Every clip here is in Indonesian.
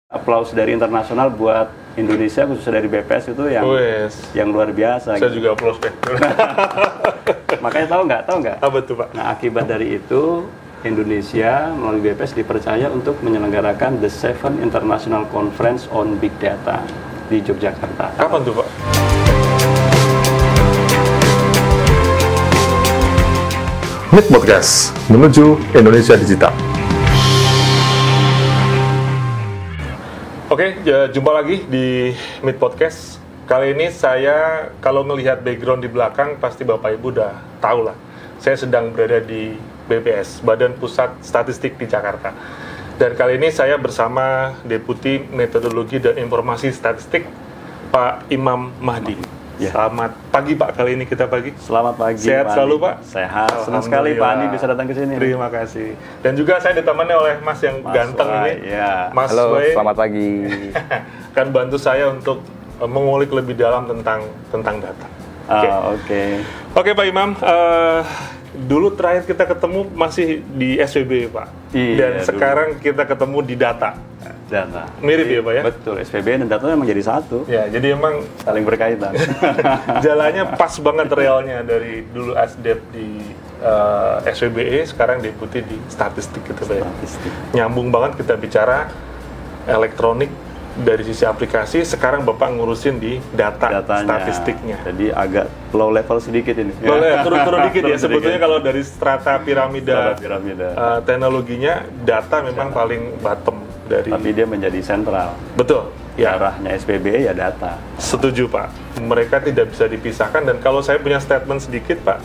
Aplaus dari internasional buat Indonesia, khususnya dari BPS itu yang luar biasa. Saya gitu. juga aplaus deh. Makanya tahu nggak? Apa tuh Pak? Nah, akibat dari itu Indonesia melalui BPS dipercaya untuk menyelenggarakan The Seven International Conference on Big Data di Yogyakarta. Kapan tuh Pak? MIT Podcast menuju Indonesia Digital. Oke, jumpa lagi di MIT Podcast. Kali ini saya, kalau melihat background di belakang, pasti Bapak Ibu udah tahu lah. Saya sedang berada di BPS, Badan Pusat Statistik di Jakarta. Dan kali ini saya bersama Deputi Metodologi dan Informasi Statistik, Pak Imam Mahdi. Ya. Selamat pagi Pak, kali ini kita pagi. Selamat pagi. Sehat Pak selalu Andi. Pak? Sehat. Senang sekali Pak Andi bisa datang ke sini. Terima kasih. Dan juga saya ditemani oleh Mas yang ganteng ini. Ya. Mas Halo, Wei selamat pagi. akan bantu saya untuk mengulik lebih dalam tentang data. Oke. Oke Pak Imam, dulu terakhir kita ketemu masih di SPB Pak. Iya, Dan dulu. sekarang kita ketemu di data. Data. Mirip ya Pak ya? Betul. SPB dan data memang jadi satu, Ya, jadi emang saling berkaitan. jalannya pas banget realnya dari dulu Asdep di SPBE, sekarang deputi di statistik gitu Pak ya. Statistik. Nyambung banget kita bicara elektronik dari sisi aplikasi, sekarang Bapak ngurusin di Datanya. statistiknya. Jadi agak low level sedikit ini. Boleh turun dikit ya, Turun sebetulnya sedikit. kalau dari strata piramida, Piramida. teknologinya, data memang paling bottom dari. Tapi dia menjadi sentral. Betul, ya. Arahnya SPB ya data. Setuju Pak, mereka tidak bisa dipisahkan. Dan kalau saya punya statement sedikit Pak,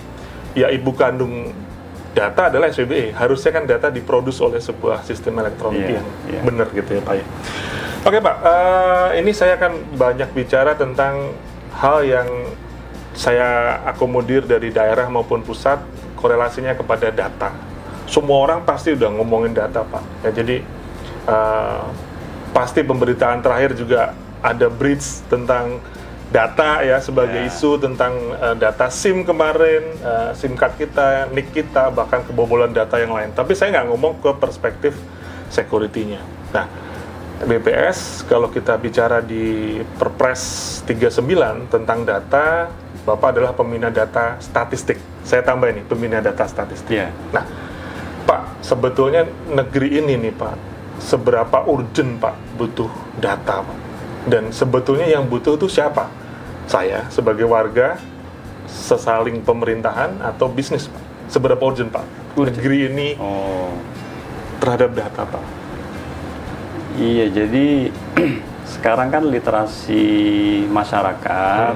ya ibu kandung data adalah SPBE. Harusnya kan data diproduksi oleh sebuah sistem elektronik Iya, yang iya. benar gitu ya Pak ya. Oke Pak, ini saya akan banyak bicara tentang hal yang saya akomodir dari daerah maupun pusat, korelasinya kepada data. Semua orang pasti udah ngomongin data Pak. Ya, jadi pasti pemberitaan terakhir juga ada bridge tentang data ya, sebagai isu tentang data SIM kemarin, SIM card kita, NIK kita, bahkan kebobolan data yang lain. Tapi saya nggak ngomong ke perspektif security-nya. Nah, BPS kalau kita bicara di Perpres 39 tentang data, Bapak adalah pembina data statistik. Saya tambah ini, pembina data statistik. Iya. Nah, Pak, sebetulnya negeri ini nih Pak, seberapa urgent Pak butuh data Pak? Dan sebetulnya yang butuh itu siapa? Saya sebagai warga, sesaling pemerintahan atau bisnis Pak? Seberapa urgent Pak? Negeri ini terhadap data Pak? Iya, jadi sekarang kan literasi masyarakat,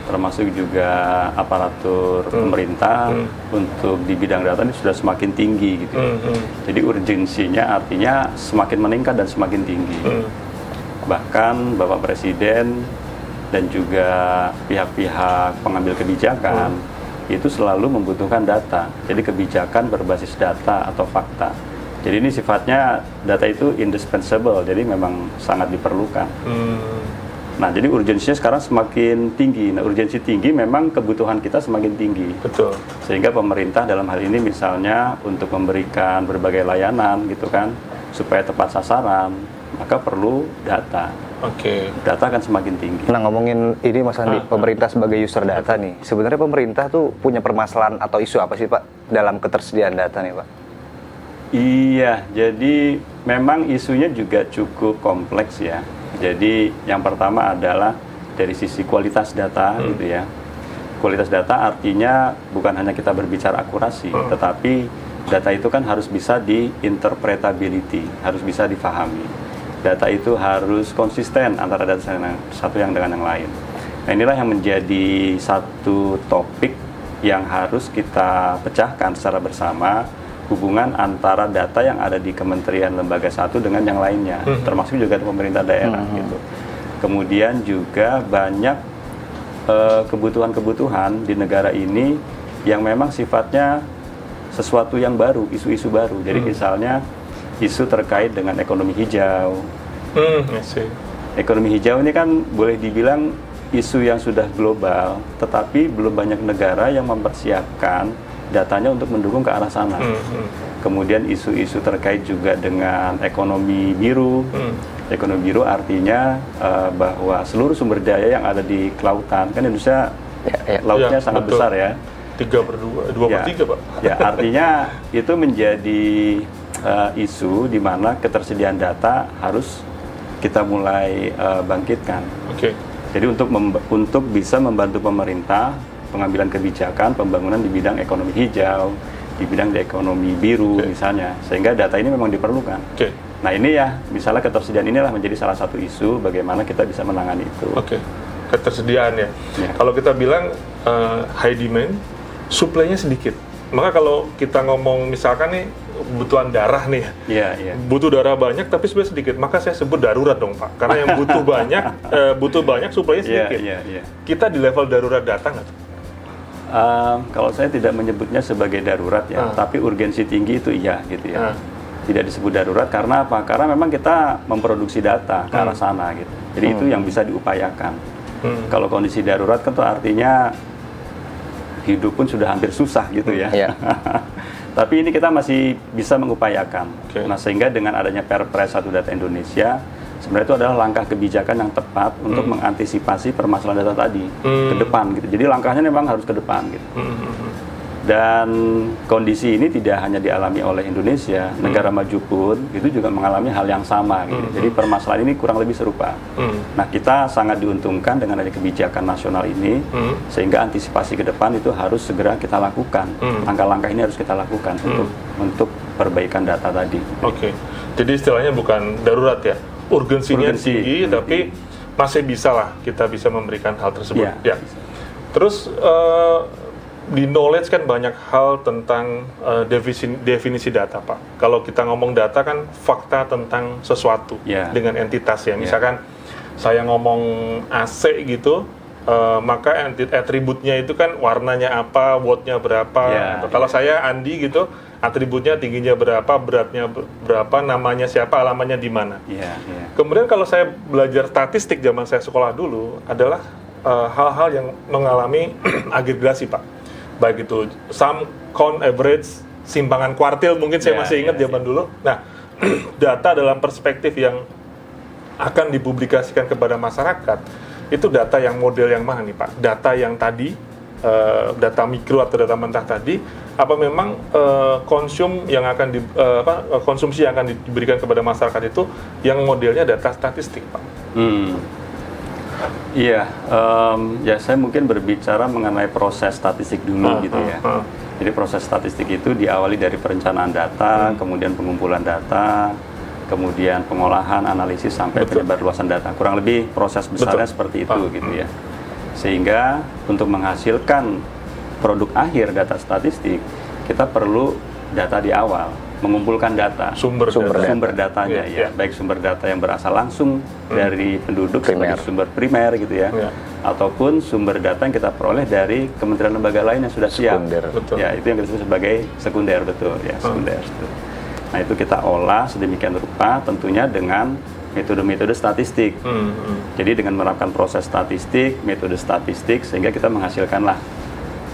termasuk juga aparatur pemerintah untuk di bidang data ini sudah semakin tinggi gitu. Jadi urgensinya artinya semakin meningkat dan semakin tinggi. Bahkan Bapak Presiden dan juga pihak-pihak pengambil kebijakan itu selalu membutuhkan data. Jadi kebijakan berbasis data atau fakta. Jadi ini sifatnya data itu indispensable, jadi memang sangat diperlukan. Nah, jadi urgensinya sekarang semakin tinggi. Nah, urgensi tinggi memang kebutuhan kita semakin tinggi. Betul. Sehingga pemerintah dalam hal ini misalnya untuk memberikan berbagai layanan gitu kan, supaya tepat sasaran, maka perlu data. Oke. Data akan semakin tinggi. Nah, ngomongin ini Mas Andi, pemerintah sebagai user data nih, sebenarnya pemerintah tuh punya permasalahan atau isu apa sih Pak dalam ketersediaan data nih Pak? Iya, jadi memang isunya juga cukup kompleks ya. Jadi yang pertama adalah dari sisi kualitas data gitu ya. Kualitas data artinya bukan hanya kita berbicara akurasi, tetapi data itu kan harus bisa di-interpretability, harus bisa difahami. Data itu harus konsisten antara data satu yang dengan yang lain. Nah, inilah yang menjadi satu topik yang harus kita pecahkan secara bersama, hubungan antara data yang ada di kementerian lembaga satu dengan yang lainnya, termasuk juga pemerintah daerah gitu. Kemudian juga banyak kebutuhan-kebutuhan di negara ini yang memang sifatnya sesuatu yang baru, isu-isu baru. Jadi misalnya isu terkait dengan ekonomi hijau. Ekonomi hijau ini kan boleh dibilang isu yang sudah global, tetapi belum banyak negara yang mempersiapkan datanya untuk mendukung ke arah sana. Kemudian isu-isu terkait juga dengan ekonomi biru, Ekonomi biru artinya bahwa seluruh sumber daya yang ada di kelautan, kan Indonesia lautnya sangat betul. besar ya. 2/3 Pak. Ya, artinya itu menjadi isu di mana ketersediaan data harus kita mulai bangkitkan. Oke. Jadi untuk bisa membantu pemerintah pengambilan kebijakan pembangunan di bidang ekonomi hijau, di bidang ekonomi biru misalnya, sehingga data ini memang diperlukan. Nah ini ya, misalnya ketersediaan inilah menjadi salah satu isu bagaimana kita bisa menangani itu. Ketersediaan ya. Kalau kita bilang high demand, supply-nya sedikit. Maka kalau kita ngomong misalkan nih kebutuhan darah nih, butuh darah banyak tapi supply sedikit, maka saya sebut darurat dong Pak. Karena yang butuh banyak supply-nya sedikit. Kita di level darurat data nggak tuh? Kalau saya tidak menyebutnya sebagai darurat ya, tapi urgensi tinggi itu iya gitu ya. Tidak disebut darurat karena apa? Karena memang kita memproduksi data ke arah sana gitu. Jadi itu yang bisa diupayakan. Kalau kondisi darurat kan itu artinya hidup pun sudah hampir susah gitu ya. Tapi ini kita masih bisa mengupayakan. Nah sehingga dengan adanya Perpres 1 Data Indonesia, sebenarnya itu adalah langkah kebijakan yang tepat untuk mengantisipasi permasalahan data tadi ke depan gitu. Jadi langkahnya memang harus ke depan gitu. Dan kondisi ini tidak hanya dialami oleh Indonesia, negara maju pun itu juga mengalami hal yang sama gitu. Jadi permasalahan ini kurang lebih serupa. Nah kita sangat diuntungkan dengan adanya kebijakan nasional ini, sehingga antisipasi ke depan itu harus segera kita lakukan. Langkah-langkah ini harus kita lakukan untuk perbaikan data tadi. Jadi istilahnya bukan darurat ya, urgensinya tinggi, tapi masih bisa lah kita bisa memberikan hal tersebut. Terus di knowledge kan banyak hal tentang definisi data Pak. Kalau kita ngomong data kan fakta tentang sesuatu dengan entitas ya. Misalkan saya ngomong AC gitu, maka atributnya itu kan warnanya apa, wattnya berapa. Kalau saya Andi gitu, atributnya tingginya berapa, beratnya berapa, namanya siapa, alamatnya di mana. Kemudian kalau saya belajar statistik zaman saya sekolah dulu adalah hal-hal yang mengalami agregasi Pak. Baik itu sum, count, average, simpangan kuartil, mungkin saya masih ingat zaman dulu. Nah, data dalam perspektif yang akan dipublikasikan kepada masyarakat, itu data yang model yang mana nih Pak? Data yang tadi, data mikro atau data mentah tadi, apa memang konsumsi yang akan diberikan kepada masyarakat itu yang modelnya data statistik Pak? Iya, ya saya mungkin berbicara mengenai proses statistik dulu gitu ya. Jadi proses statistik itu diawali dari perencanaan data, kemudian pengumpulan data, kemudian pengolahan, analisis sampai penyebarluasan data. Kurang lebih proses besarnya seperti itu gitu ya. Sehingga untuk menghasilkan produk akhir data statistik, kita perlu data di awal. Mengumpulkan data, sumber datanya baik sumber data yang berasal langsung dari penduduk sebagai sumber primer gitu ya, ataupun sumber data yang kita peroleh dari kementerian lembaga lain yang sudah siap, ya itu yang kita sebut sebagai sekunder, sekunder. Nah itu kita olah sedemikian rupa tentunya dengan metode-metode statistik. Jadi dengan menerapkan proses statistik, metode statistik, sehingga kita menghasilkanlah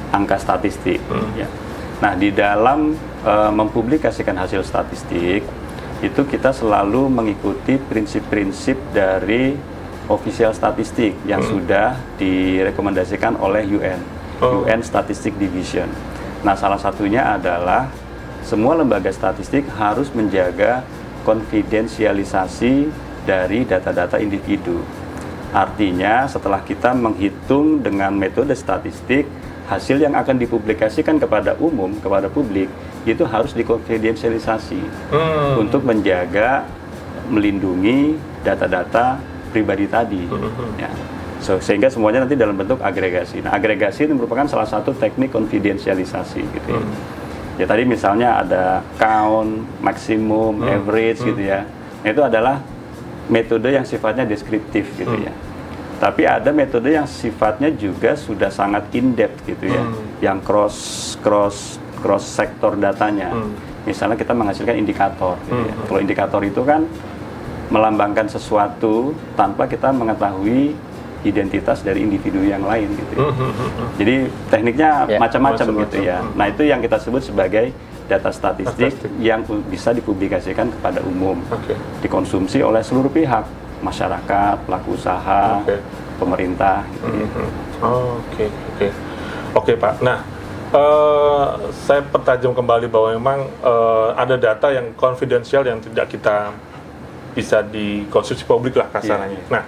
angka statistik. Nah, di dalam mempublikasikan hasil statistik, itu kita selalu mengikuti prinsip-prinsip dari official statistik yang sudah direkomendasikan oleh UN Statistic Division. Nah, salah satunya adalah semua lembaga statistik harus menjaga konfidensialisasi dari data-data individu. Artinya, setelah kita menghitung dengan metode statistik, hasil yang akan dipublikasikan kepada umum, kepada publik, itu harus dikonfidensialisasi untuk menjaga, melindungi data-data pribadi tadi. Sehingga semuanya nanti dalam bentuk agregasi. Nah, agregasi itu merupakan salah satu teknik konfidensialisasi gitu ya. Ya tadi misalnya ada count, maksimum, average gitu ya. Nah, itu adalah metode yang sifatnya deskriptif gitu ya. Tapi ada metode yang sifatnya juga sudah sangat in-depth gitu ya, yang cross sektor datanya. Misalnya kita menghasilkan indikator gitu ya. Kalau indikator itu kan melambangkan sesuatu tanpa kita mengetahui identitas dari individu yang lain gitu ya. Jadi tekniknya macam-macam gitu ya. Nah itu yang kita sebut sebagai data statistik yang bisa dipublikasikan kepada umum, dikonsumsi oleh seluruh pihak, masyarakat, pelaku usaha, pemerintah. Gitu. Oke Pak. Nah, saya pertajam kembali bahwa memang ada data yang konfidensial yang tidak kita bisa dikonsumsi publik lah kasarnya. Nah,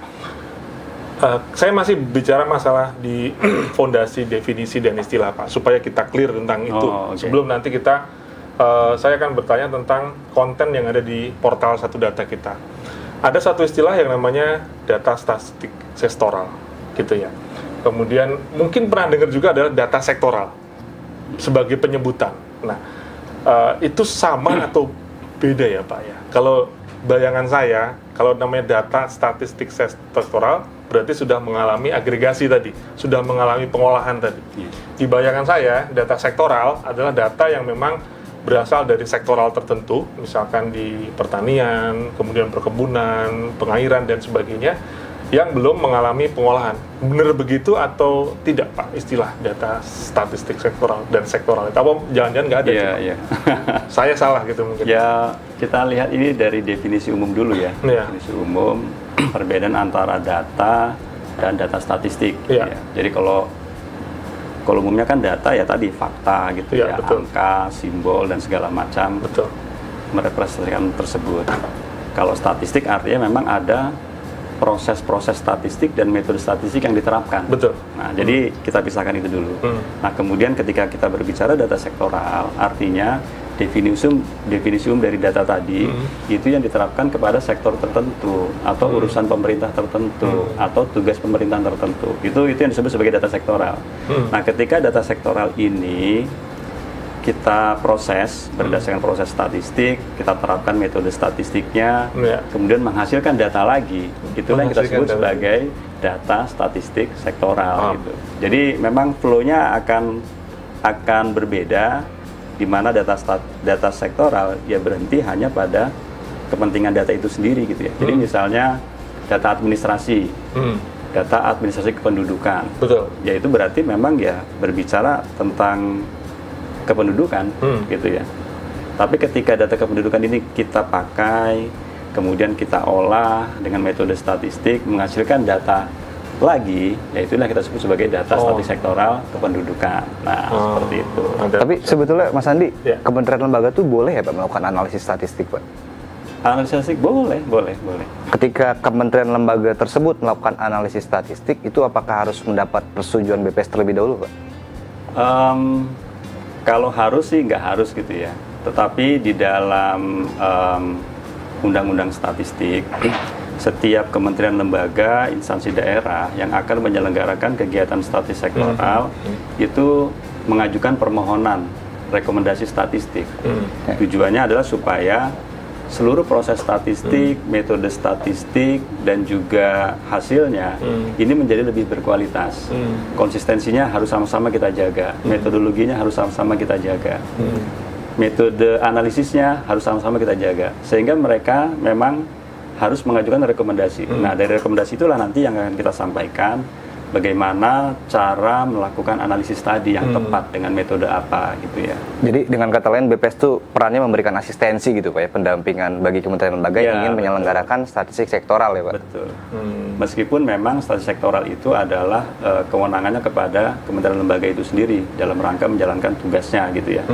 saya masih bicara masalah di fondasi definisi dan istilah Pak, supaya kita clear tentang itu. Sebelum nanti saya akan bertanya tentang konten yang ada di portal Satu Data kita. Ada satu istilah yang namanya data statistik sektoral, gitu ya. Kemudian mungkin pernah dengar juga adalah data sektoral sebagai penyebutan. Nah, itu sama atau beda ya Pak ya? Kalau bayangan saya, kalau namanya data statistik sektoral berarti sudah mengalami agregasi tadi, sudah mengalami pengolahan tadi. Di bayangan saya, data sektoral adalah data yang memang berasal dari sektoral tertentu, misalkan di pertanian, kemudian perkebunan, pengairan, dan sebagainya, yang belum mengalami pengolahan. Benar begitu atau tidak Pak, istilah data statistik sektoral dan sektoral? Apa jangan-jangan nggak ada? Iya. Saya salah gitu mungkin. Ya, kita lihat ini dari definisi umum dulu ya. Definisi umum, perbedaan antara data dan data statistik. Ya. Jadi kalau umumnya kan data ya tadi fakta gitu ya, angka, simbol dan segala macam merepresentasikan tersebut. Kalau statistik artinya memang ada proses-proses statistik dan metode statistik yang diterapkan. Nah, jadi kita pisahkan itu dulu. Nah, kemudian ketika kita berbicara data sektoral, artinya definisi umum dari data tadi itu yang diterapkan kepada sektor tertentu atau urusan pemerintah tertentu atau tugas pemerintahan tertentu. Itu yang disebut sebagai data sektoral. Nah, ketika data sektoral ini kita proses berdasarkan proses statistik, kita terapkan metode statistiknya, kemudian menghasilkan data lagi. Itulah yang kita sebut sebagai data statistik sektoral. Gitu. Jadi memang flow-nya akan berbeda, di mana data sektoral ya berhenti hanya pada kepentingan data itu sendiri gitu ya. Jadi misalnya data administrasi, data administrasi kependudukan, ya itu berarti memang ya berbicara tentang kependudukan gitu ya. Tapi ketika data kependudukan ini kita pakai, kemudian kita olah dengan metode statistik menghasilkan data lagi, ya itulah kita sebut sebagai data statistik sektoral kependudukan. Nah, seperti itu. Tapi sebetulnya Mas Andi, kementerian lembaga tuh boleh ya Pak melakukan analisis statistik Pak? Analisis statistik boleh. Ketika kementerian lembaga tersebut melakukan analisis statistik, itu apakah harus mendapat persetujuan BPS terlebih dahulu Pak? Kalau harus sih nggak harus gitu ya. Tetapi di dalam undang-undang statistik, setiap kementerian lembaga, instansi daerah yang akan menyelenggarakan kegiatan statistik sektoral itu mengajukan permohonan rekomendasi statistik. Tujuannya adalah supaya seluruh proses statistik, metode statistik, dan juga hasilnya ini menjadi lebih berkualitas. Konsistensinya harus sama-sama kita jaga, metodologinya harus sama-sama kita jaga, metode analisisnya harus sama-sama kita jaga, sehingga mereka memang harus mengajukan rekomendasi. Nah, dari rekomendasi itulah nanti yang akan kita sampaikan bagaimana cara melakukan analisis tadi yang tepat dengan metode apa gitu ya. Jadi dengan kata lain BPS tuh perannya memberikan asistensi gitu Pak ya, pendampingan bagi kementerian lembaga yang ingin menyelenggarakan statistik sektoral ya Pak. Betul. Meskipun memang statistik sektoral itu adalah kewenangannya kepada kementerian lembaga itu sendiri dalam rangka menjalankan tugasnya gitu ya.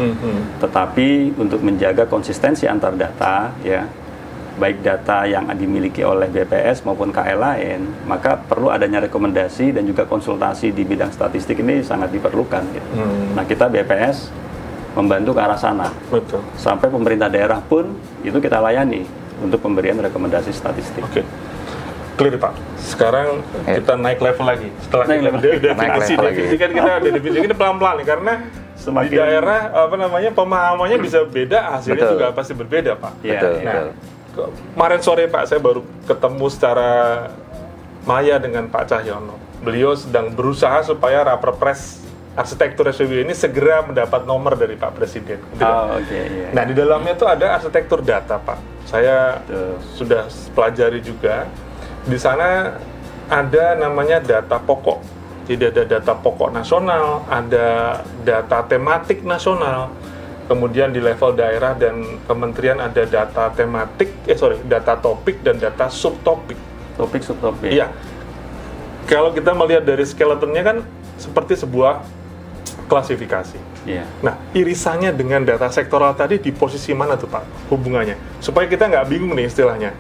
Tetapi untuk menjaga konsistensi antar data ya, baik data yang dimiliki oleh BPS maupun KL lain, maka perlu adanya rekomendasi dan juga konsultasi di bidang statistik ini sangat diperlukan. Gitu. Nah, kita BPS membantu ke arah sana. Sampai pemerintah daerah pun itu kita layani untuk pemberian rekomendasi statistik. Clear Pak. Sekarang kita naik level lagi. Setelah kita definisi kan kita ada definisi ini pelan-pelan nih, karena di daerah pemahamannya bisa beda, hasilnya juga pasti berbeda Pak. Kemarin sore Pak, saya baru ketemu secara maya dengan Pak Cahyono. Beliau sedang berusaha supaya Raperpres arsitektur SPB ini segera mendapat nomor dari Pak Presiden. Nah, di dalamnya itu ada arsitektur data Pak. Saya sudah pelajari juga. Di sana ada namanya data pokok. Jadi ada data pokok nasional, ada data tematik nasional, kemudian di level daerah dan kementerian ada data tematik, data topik dan data subtopik. Topik subtopik. Iya. Kalau kita melihat dari skeletonnya kan seperti sebuah klasifikasi. Iya. Nah, irisannya dengan data sektoral tadi di posisi mana tuh Pak hubungannya? Supaya kita nggak bingung nih istilahnya.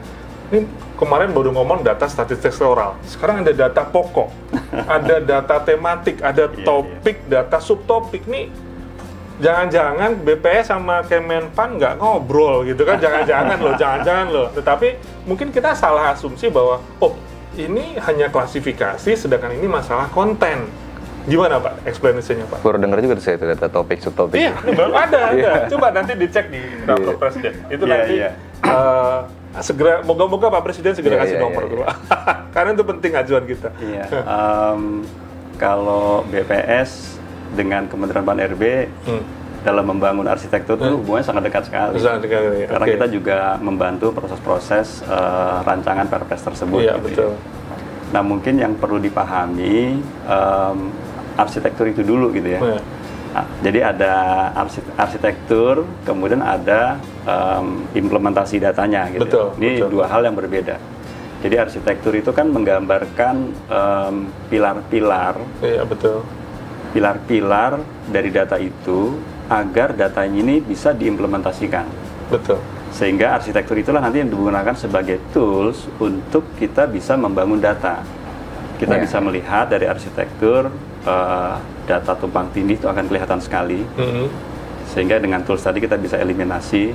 Ini kemarin baru ngomong data statistik sektoral, sekarang ada data pokok, ada data tematik, ada topik, data subtopik. Nih jangan-jangan BPS sama Kemenpan nggak ngobrol gitu kan, jangan-jangan loh. Tetapi mungkin kita salah asumsi bahwa, oh ini hanya klasifikasi, sedangkan ini masalah konten. Gimana Pak explanation-nya Pak? Baru dengar juga saya itu data topik, subtopik. Iya, baru ada. Coba nanti dicek di kantor Presiden. Itu nanti segera, moga-moga Pak Presiden segera kasih nomor dulu. Karena itu penting ajuan kita. Iya. Kalau BPS dengan Kementerian Pan-RB dalam membangun arsitektur itu hubungannya sangat dekat sekali. Sangat dekat, ya. Karena kita juga membantu proses-proses rancangan Perpres tersebut. Iya, gitu betul. Ya. Nah, mungkin yang perlu dipahami arsitektur itu dulu gitu ya. Iya. Nah, jadi ada arsitektur, kemudian ada implementasi datanya gitu. Betul, Ini betul. dua hal yang berbeda. Jadi arsitektur itu kan menggambarkan pilar-pilar. Iya, betul. Pilar-pilar dari data itu agar datanya ini bisa diimplementasikan. Betul. Sehingga arsitektur itulah nanti yang digunakan sebagai tools untuk kita bisa membangun data. Kita bisa melihat dari arsitektur data tumpang tindih itu akan kelihatan sekali. Sehingga dengan tools tadi kita bisa eliminasi.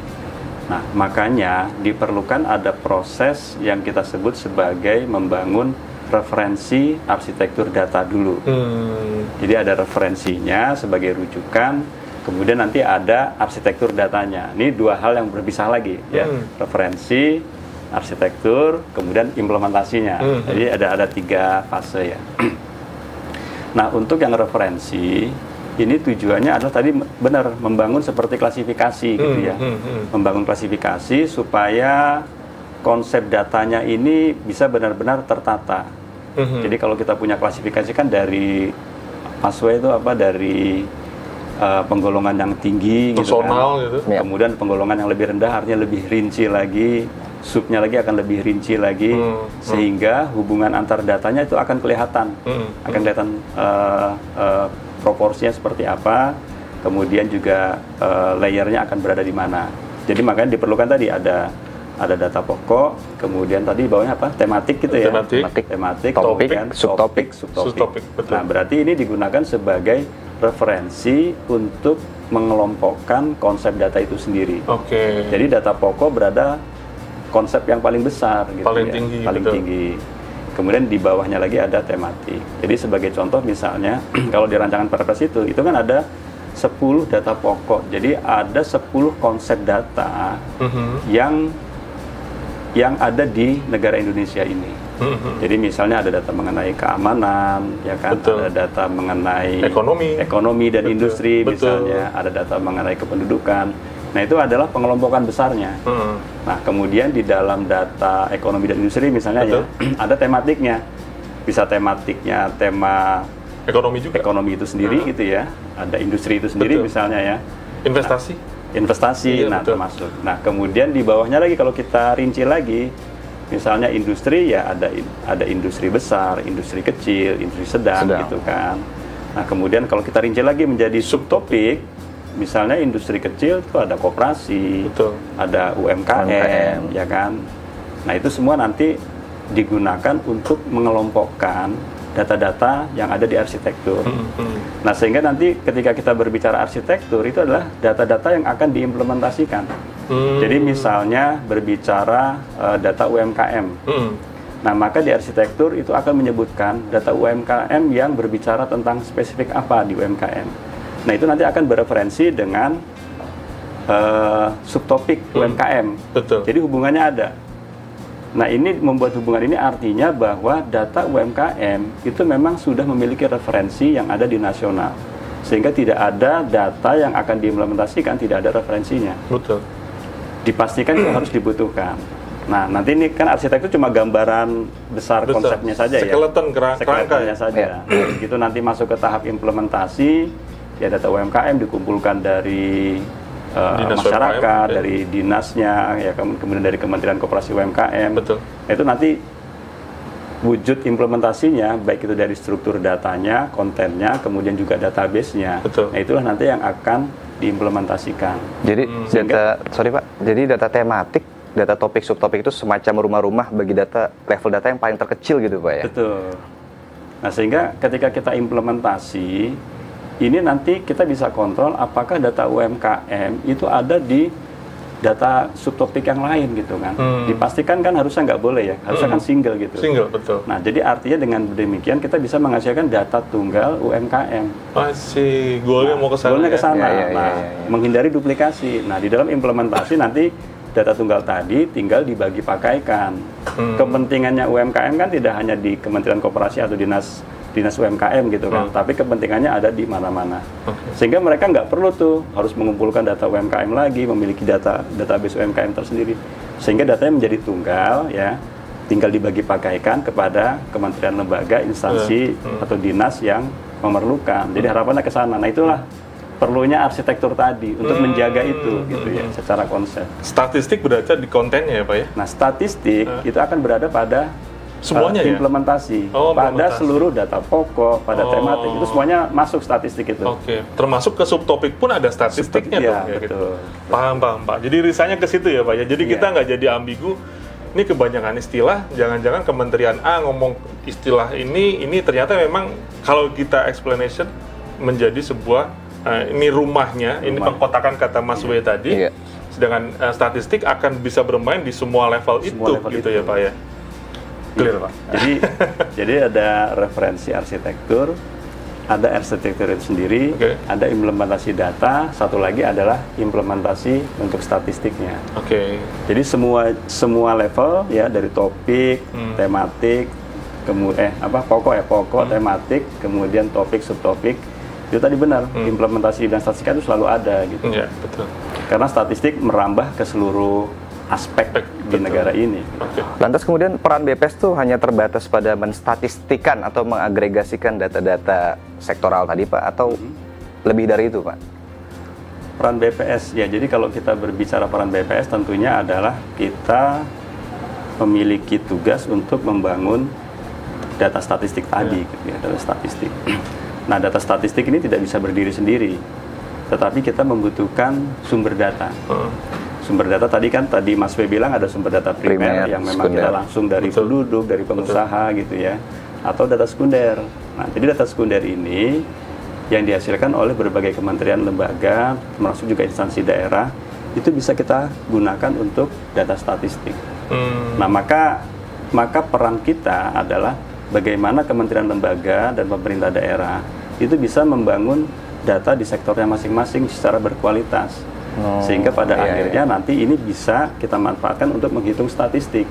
Nah, makanya diperlukan ada proses yang kita sebut sebagai membangun referensi arsitektur data dulu. Jadi ada referensinya sebagai rujukan, kemudian nanti ada arsitektur datanya. Ini dua hal yang berpisah lagi, ya. Referensi, arsitektur, kemudian implementasinya. Jadi ada 3 fase ya. Nah, untuk yang referensi, ini tujuannya adalah tadi benar membangun seperti klasifikasi gitu ya. Membangun klasifikasi supaya konsep datanya ini bisa benar-benar tertata. Jadi kalau kita punya klasifikasi kan dari Maswe itu dari penggolongan yang tinggi personal gitu kan. Kemudian penggolongan yang lebih rendah artinya lebih rinci lagi, subnya lagi akan lebih rinci lagi, sehingga hubungan antar datanya itu akan kelihatan, proporsinya seperti apa, kemudian juga layernya akan berada di mana. Jadi makanya diperlukan tadi ada data pokok, kemudian tadi bawahnya apa? Tematik gitu ya. Tematik, topik, kan? subtopik. Nah, berarti ini digunakan sebagai referensi untuk mengelompokkan konsep data itu sendiri. Jadi data pokok berada konsep yang paling besar gitu, paling tinggi. Kemudian di bawahnya lagi ada tematik. Jadi sebagai contoh misalnya kalau di rancangan Perpres itu kan ada 10 data pokok. Jadi ada 10 konsep data yang ada di negara Indonesia ini. Jadi misalnya ada data mengenai keamanan, ya kan? Ada data mengenai ekonomi dan industri, misalnya ada data mengenai kependudukan. Nah, itu adalah pengelompokan besarnya. Nah, kemudian di dalam data ekonomi dan industri misalnya ya, ada tematiknya. Bisa tematiknya tema ekonomi itu sendiri gitu ya. Ada industri itu sendiri misalnya ya. Investasi, termasuk. Nah, kemudian di bawahnya lagi kalau kita rinci lagi, misalnya industri ya ada industri besar, industri kecil, industri sedang gitu kan. Nah, kemudian kalau kita rinci lagi menjadi subtopik, misalnya industri kecil itu ada koperasi, ada UMKM, ya kan. Nah, itu semua nanti digunakan untuk mengelompokkan data-data yang ada di arsitektur. Nah, sehingga nanti ketika kita berbicara arsitektur itu adalah data-data yang akan diimplementasikan. Jadi misalnya berbicara data UMKM. Nah, maka di arsitektur itu akan menyebutkan data UMKM yang berbicara tentang spesifik apa di UMKM. Nah, itu nanti akan bereferensi dengan subtopik UMKM. Jadi hubungannya ada. Nah, ini membuat hubungan ini artinya bahwa data UMKM itu memang sudah memiliki referensi yang ada di nasional. Sehingga tidak ada data yang akan diimplementasikan, tidak ada referensinya. Dipastikan itu harus dibutuhkan. Nah, nanti ini kan arsitektur cuma gambaran besar konsepnya saja ya. Skeletonnya saja. Begitu nanti masuk ke tahap implementasi, ya data UMKM dikumpulkan dari Dinas masyarakat, UMKM, dari dinasnya, ya kemudian dari Kementerian Koperasi UMKM. Betul. Nah, itu nanti wujud implementasinya, baik itu dari struktur datanya, kontennya, kemudian juga database-nya. Betul. Nah, itulah nanti yang akan diimplementasikan. Jadi data tematik, data topik, subtopik itu semacam rumah-rumah bagi level data yang paling terkecil gitu Pak ya? Betul. Nah, sehingga ketika kita implementasi, ini nanti kita bisa kontrol apakah data UMKM itu ada di data subtopik yang lain gitu kan. Dipastikan kan harusnya nggak boleh ya, harusnya kan single gitu. Single, betul. Nah, jadi artinya dengan demikian kita bisa menghasilkan data tunggal UMKM. Masih, goalnya mau ke sana. Goalnya ke ya? sana. Ya. Menghindari duplikasi. Nah, di dalam implementasi nanti data tunggal tadi tinggal dibagi pakaikan. Kepentingannya UMKM kan tidak hanya di Kementerian Koperasi atau dinas UMKM gitu kan, tapi kepentingannya ada di mana-mana. Sehingga mereka nggak perlu tuh harus mengumpulkan data UMKM lagi, memiliki database UMKM tersendiri. Sehingga datanya menjadi tunggal ya, tinggal dibagi pakaikan kepada kementerian, lembaga, instansi atau dinas yang memerlukan. Jadi harapannya ke sana. Nah, itulah perlunya arsitektur tadi untuk menjaga itu gitu ya secara konsep. Statistik berada di kontennya ya Pak ya? Nah, statistik itu akan berada pada semuanya implementasi, pada seluruh data pokok, pada tematik, itu semuanya masuk statistik itu. Oke, termasuk ke subtopik pun ada statistiknya ya, dong ya, betul. gitu. Paham Pak. Jadi risanya ke situ ya Pak ya. Jadi kita nggak jadi ambigu. Ini kebanyakan istilah, jangan-jangan Kementerian A ngomong istilah ini ternyata memang kalau kita explanation menjadi sebuah ini rumahnya, ini pengkotakan kata Mas W tadi. Sedangkan statistik akan bisa bermain di semua level itu gitu ya Pak ya. Clear Pak. Jadi ada referensi arsitektur, ada arsitektur itu sendiri, ada implementasi data, satu lagi adalah implementasi untuk statistiknya. Jadi semua level ya, dari topik, tematik, kemudian pokok, tematik, kemudian topik, subtopik. Itu tadi benar, implementasi dan statistik itu selalu ada gitu. Iya, betul. Karena statistik merambah ke seluruh aspek di negara ini. Lantas kemudian peran BPS tuh hanya terbatas pada menstatistikan atau mengagregasikan data-data sektoral tadi Pak, atau lebih dari itu Pak? Peran BPS ya, jadi kalau kita berbicara peran BPS tentunya adalah kita memiliki tugas untuk membangun data statistik tadi, gitu ya, data statistik. Nah, data statistik ini tidak bisa berdiri sendiri, tetapi kita membutuhkan sumber data. Sumber data tadi Mas W bilang ada sumber data primer yang memang kita langsung dari penduduk, dari pengusaha gitu ya, atau data sekunder. Nah, jadi data sekunder ini yang dihasilkan oleh berbagai kementerian, lembaga, termasuk juga instansi daerah, itu bisa kita gunakan untuk data statistik. Nah, maka peran kita adalah bagaimana kementerian, lembaga, dan pemerintah daerah itu bisa membangun data di sektornya masing-masing secara berkualitas. Sehingga pada akhirnya nanti ini bisa kita manfaatkan untuk menghitung statistik.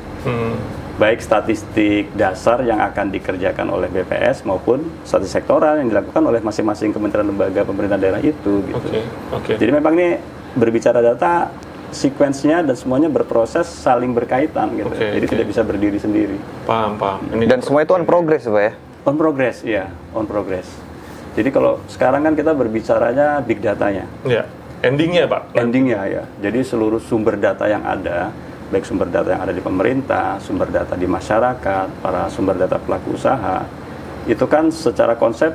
Baik statistik dasar yang akan dikerjakan oleh BPS maupun statistik sektoral yang dilakukan oleh masing-masing kementerian, lembaga, pemerintah daerah itu gitu. Jadi memang ini berbicara data, sekuensinya dan semuanya berproses saling berkaitan gitu. Jadi tidak bisa berdiri sendiri. Paham. Dan semua itu on progress Pak ya? On progress, iya, on progress. Jadi kalau sekarang kan kita berbicaranya big datanya. Iya. Endingnya Pak? Endingnya ya. Jadi seluruh sumber data yang ada, baik sumber data yang ada di pemerintah, sumber data di masyarakat, para sumber data pelaku usaha, itu kan secara konsep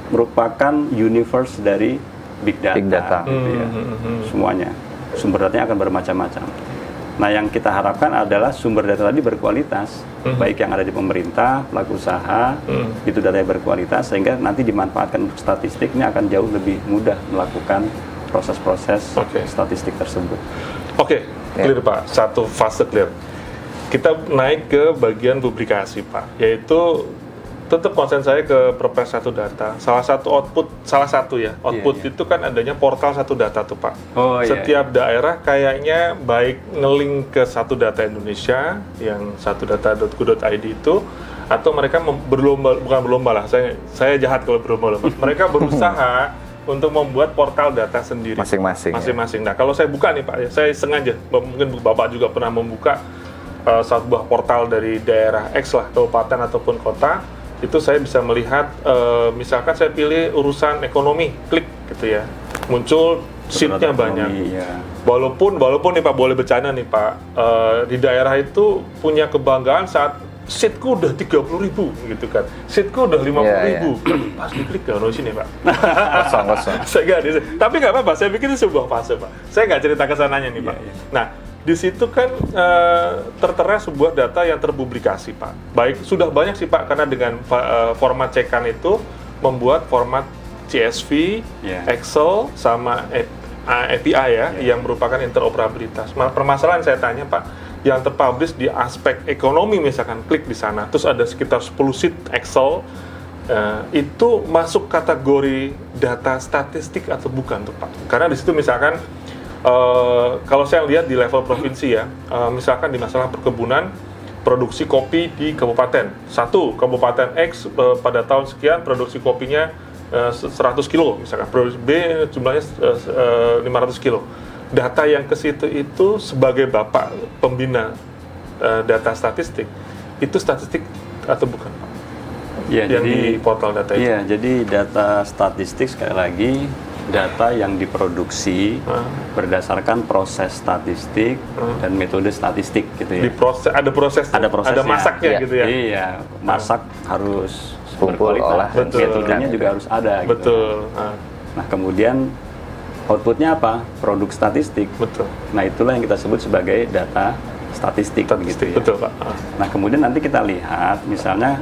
merupakan universe dari big data. Gitu ya. Semuanya. Sumber datanya akan bermacam-macam. Nah, yang kita harapkan adalah sumber data tadi berkualitas, baik yang ada di pemerintah, pelaku usaha, itu datanya berkualitas, sehingga nanti dimanfaatkan untuk statistik, ini akan jauh lebih mudah melakukan proses-proses statistik tersebut. Clear Pak, satu fase clear. Kita naik ke bagian publikasi Pak, yaitu tetap konsen saya ke Perpres 1 Data. Salah satu output itu kan adanya portal 1 Data tuh Pak. Setiap daerah kayaknya baik ngelink ke 1 Data Indonesia yang 1data.go.id itu, atau mereka bukan berlomba lah, saya jahat kalau berlomba. Mereka berusaha untuk membuat portal data sendiri masing-masing. Nah, kalau saya buka nih Pak, saya sengaja, mungkin Bapak juga pernah membuka sebuah portal dari daerah X lah, kabupaten ataupun kota. Itu saya bisa melihat, misalkan saya pilih urusan ekonomi, klik gitu ya, muncul seatnya Data banyak. ekonomi, ya. Walaupun nih Pak, boleh bercanda nih Pak, di daerah itu punya kebanggaan saat seatku udah 30.000 gitu kan, seatku udah 50.000, pas diklik gak sini Pak. Kosong. Tapi nggak apa-apa, saya pikir itu sebuah fase Pak. Saya nggak cerita kesananya nih Pak. Nah, di situ kan tertera sebuah data yang terpublikasi Pak. Baik, sudah banyak sih Pak, karena dengan format cekan itu membuat format CSV, Excel, sama API yang merupakan interoperabilitas. Permasalahan saya tanya Pak, yang terpublish di aspek ekonomi misalkan, klik di sana, terus ada sekitar 10 sheet Excel, itu masuk kategori data statistik atau bukan tuh Pak? Karena di situ misalkan kalau saya lihat di level provinsi ya, misalkan di masalah perkebunan, produksi kopi di kabupaten, kabupaten X pada tahun sekian produksi kopinya 100 kilo misalkan, produksi B jumlahnya 500 kilo. Data yang ke situ itu sebagai Bapak pembina data statistik, itu statistik atau bukan Pak? Ya, yang jadi di portal data itu? Iya, jadi data statistik sekali lagi data yang diproduksi berdasarkan proses statistik dan metode statistik gitu ya. Ada prosesnya, ada masaknya gitu ya? Iya, masak harus kumpul, olah, metodenya juga harus ada. Betul. Gitu. Nah, kemudian outputnya apa? Produk statistik. Betul. Nah, itulah yang kita sebut sebagai data statistik gitu ya. Betul Pak. Nah, kemudian nanti kita lihat, misalnya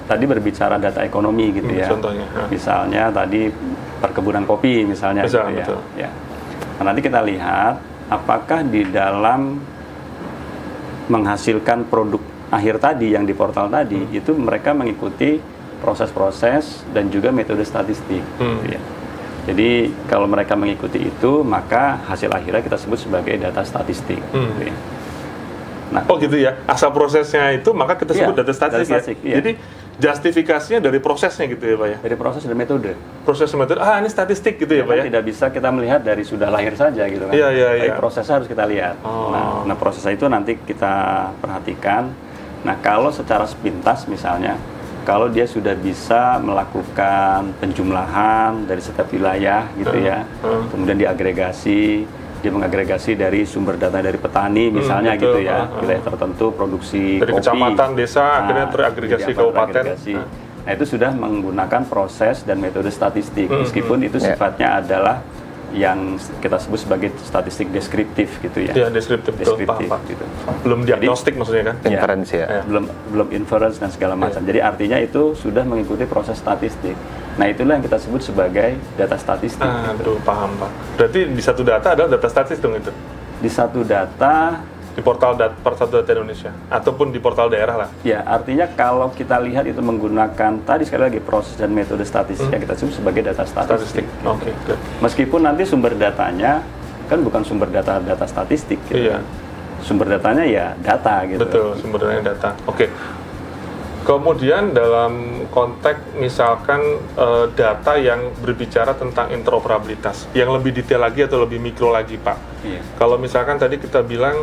tadi berbicara data ekonomi gitu ya. Contohnya. Misalnya tadi perkebunan kopi misalnya gitu ya. Betul. Ya. Nah, nanti kita lihat apakah di dalam menghasilkan produk akhir tadi yang di portal tadi itu mereka mengikuti proses-proses dan juga metode statistik. Gitu ya. Jadi kalau mereka mengikuti itu, maka hasil akhirnya kita sebut sebagai data statistik. Gitu ya. Nah, gitu ya, asal prosesnya itu maka kita sebut data statistik. Iya. Jadi justifikasinya dari prosesnya gitu ya Pak ya? Dari proses dan metode. Proses dan metode, ini statistik gitu ya Pak ya? Tidak bisa kita melihat dari sudah lahir saja gitu kan. Tapi prosesnya harus kita lihat. Nah, prosesnya itu nanti kita perhatikan. Nah, kalau secara sepintas misalnya, kalau dia sudah bisa melakukan penjumlahan dari setiap wilayah gitu ya, kemudian diagregasi, dia mengagregasi dari sumber data dari petani misalnya gitu ya, wilayah tertentu produksi dari kopi, kecamatan, desa, akhirnya teragregasi kabupaten. Nah, itu sudah menggunakan proses dan metode statistik, meskipun itu sifatnya adalah yang kita sebut sebagai statistik deskriptif gitu ya. Iya, deskriptif Pak. Gitu. Belum diagnostik maksudnya kan? Inference ya. Belum inference dan segala macam. Jadi artinya itu sudah mengikuti proses statistik. Nah, itulah yang kita sebut sebagai data statistik. Gitu. Paham Pak. Berarti di satu data adalah data statistik dong itu? Di satu data di portal data Indonesia ataupun di portal daerah lah. Ya, artinya kalau kita lihat itu menggunakan tadi sekali lagi proses dan metode statistik yang kita sebut sebagai data statistik. Oke. Meskipun nanti sumber datanya kan bukan sumber data statistik gitu. Iya. Sumber datanya ya data gitu. Betul, sumber datanya data. Oke. Kemudian dalam konteks misalkan data yang berbicara tentang interoperabilitas, yang lebih detail lagi atau lebih mikro lagi Pak. Iya. Kalau misalkan tadi kita bilang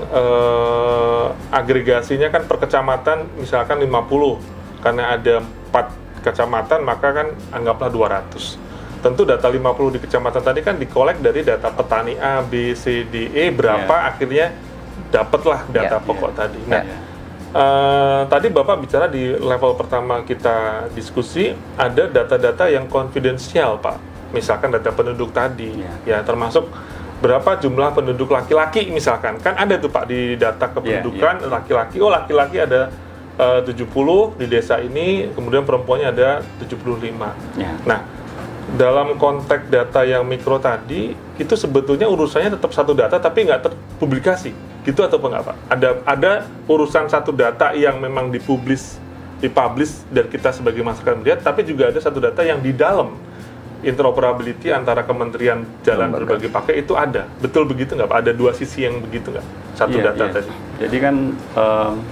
agregasinya kan per kecamatan misalkan 50, karena ada 4 kecamatan maka kan anggaplah 200. Tentu data 50 di kecamatan tadi kan dikolek dari data petani A, B, C, D, E, berapa akhirnya dapatlah data pokok tadi. Nah, tadi Bapak bicara di level pertama kita diskusi ada data-data yang konfidensial Pak, misalkan data penduduk tadi, ya termasuk berapa jumlah penduduk laki-laki misalkan, kan ada tuh Pak di data kependudukan laki-laki, laki-laki ada 70 di desa ini, kemudian perempuannya ada 75. Nah, dalam konteks data yang mikro tadi, itu sebetulnya urusannya tetap satu data tapi nggak terpublikasi, gitu atau enggak Pak? Ada urusan satu data yang memang dipublish dan kita sebagai masyarakat melihat, tapi juga ada satu data yang di dalam interoperability antara kementerian jalan berbagi pakai itu ada. Betul begitu nggak Pak? Ada dua sisi yang begitu nggak? Satu data tadi. Jadi kan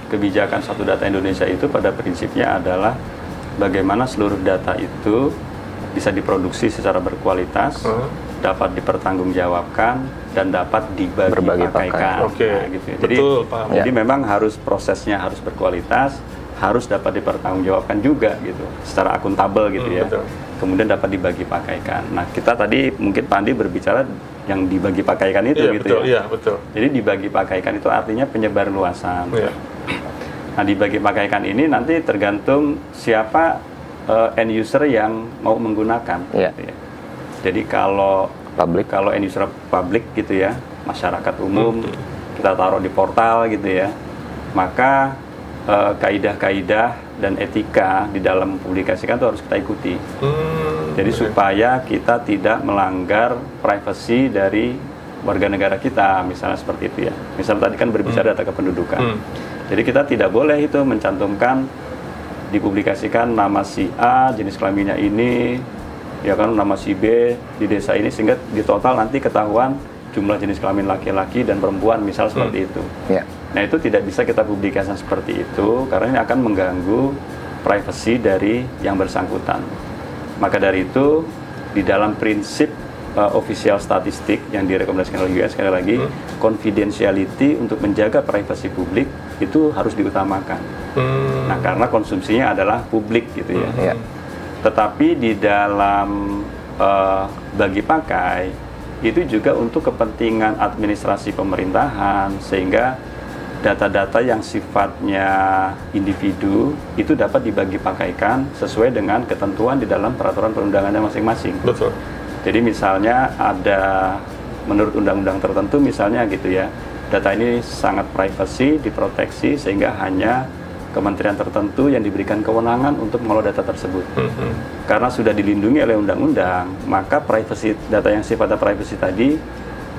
kebijakan satu data Indonesia itu pada prinsipnya adalah bagaimana seluruh data itu bisa diproduksi secara berkualitas, dapat dipertanggungjawabkan dan dapat dibagi pakaikan. Nah, gitu. Jadi, jadi memang harus prosesnya harus berkualitas, harus dapat dipertanggungjawabkan juga gitu, secara akuntabel gitu ya. Kemudian dapat dibagi pakaikan. Nah, kita tadi mungkin Pak Andi berbicara yang dibagi pakaikan itu Iya, gitu betul, ya. iya, betul. Jadi dibagi pakaikan itu artinya penyebar luasan. Iya. Nah, dibagi pakaikan ini nanti tergantung siapa end user yang mau menggunakan. Iya. Gitu ya. Jadi kalau end user publik gitu ya, masyarakat umum, kita taruh di portal gitu ya, maka kaidah-kaidah dan etika di dalam publikasikan itu harus kita ikuti. Jadi supaya kita tidak melanggar privasi dari warga negara kita, misalnya seperti itu ya. Misal tadi kan berbicara data kependudukan. Jadi kita tidak boleh itu mencantumkan, dipublikasikan nama si A, jenis kelaminnya ini, ya kan, nama si B di desa ini, sehingga di total nanti ketahuan jumlah jenis kelamin laki-laki dan perempuan, misal seperti itu. Ya. Nah, itu tidak bisa kita publikasikan seperti itu karena ini akan mengganggu privasi dari yang bersangkutan. Maka dari itu, di dalam prinsip official statistik yang direkomendasikan oleh US, sekali lagi, confidentiality untuk menjaga privasi publik itu harus diutamakan. Nah, karena konsumsinya adalah publik gitu ya. Ya. Tetapi di dalam bagi pakai itu juga untuk kepentingan administrasi pemerintahan, sehingga data-data yang sifatnya individu itu dapat dibagi pakaikan sesuai dengan ketentuan di dalam peraturan perundangannya masing-masing. Betul. Jadi misalnya ada menurut undang-undang tertentu misalnya gitu ya, data ini sangat privasi, diproteksi, sehingga hanya kementerian tertentu yang diberikan kewenangan untuk mengelola data tersebut. Karena sudah dilindungi oleh undang-undang, maka privasi, data yang sifatnya privasi tadi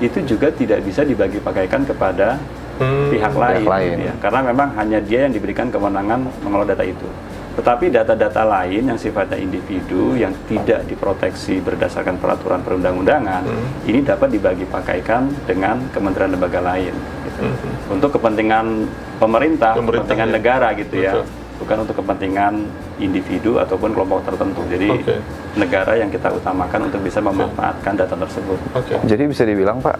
itu juga tidak bisa dibagi pakaikan kepada pihak lain. Gitu ya. Karena memang hanya dia yang diberikan kewenangan mengelola data itu. Tetapi data-data lain yang sifatnya individu yang tidak diproteksi berdasarkan peraturan perundang-undangan, ini dapat dibagi pakaikan dengan kementerian lembaga lain gitu. Untuk kepentingan pemerintah, kepentingan negara gitu ya. Bukan untuk kepentingan individu ataupun kelompok tertentu. Jadi negara yang kita utamakan untuk bisa memanfaatkan data tersebut. Jadi bisa dibilang Pak,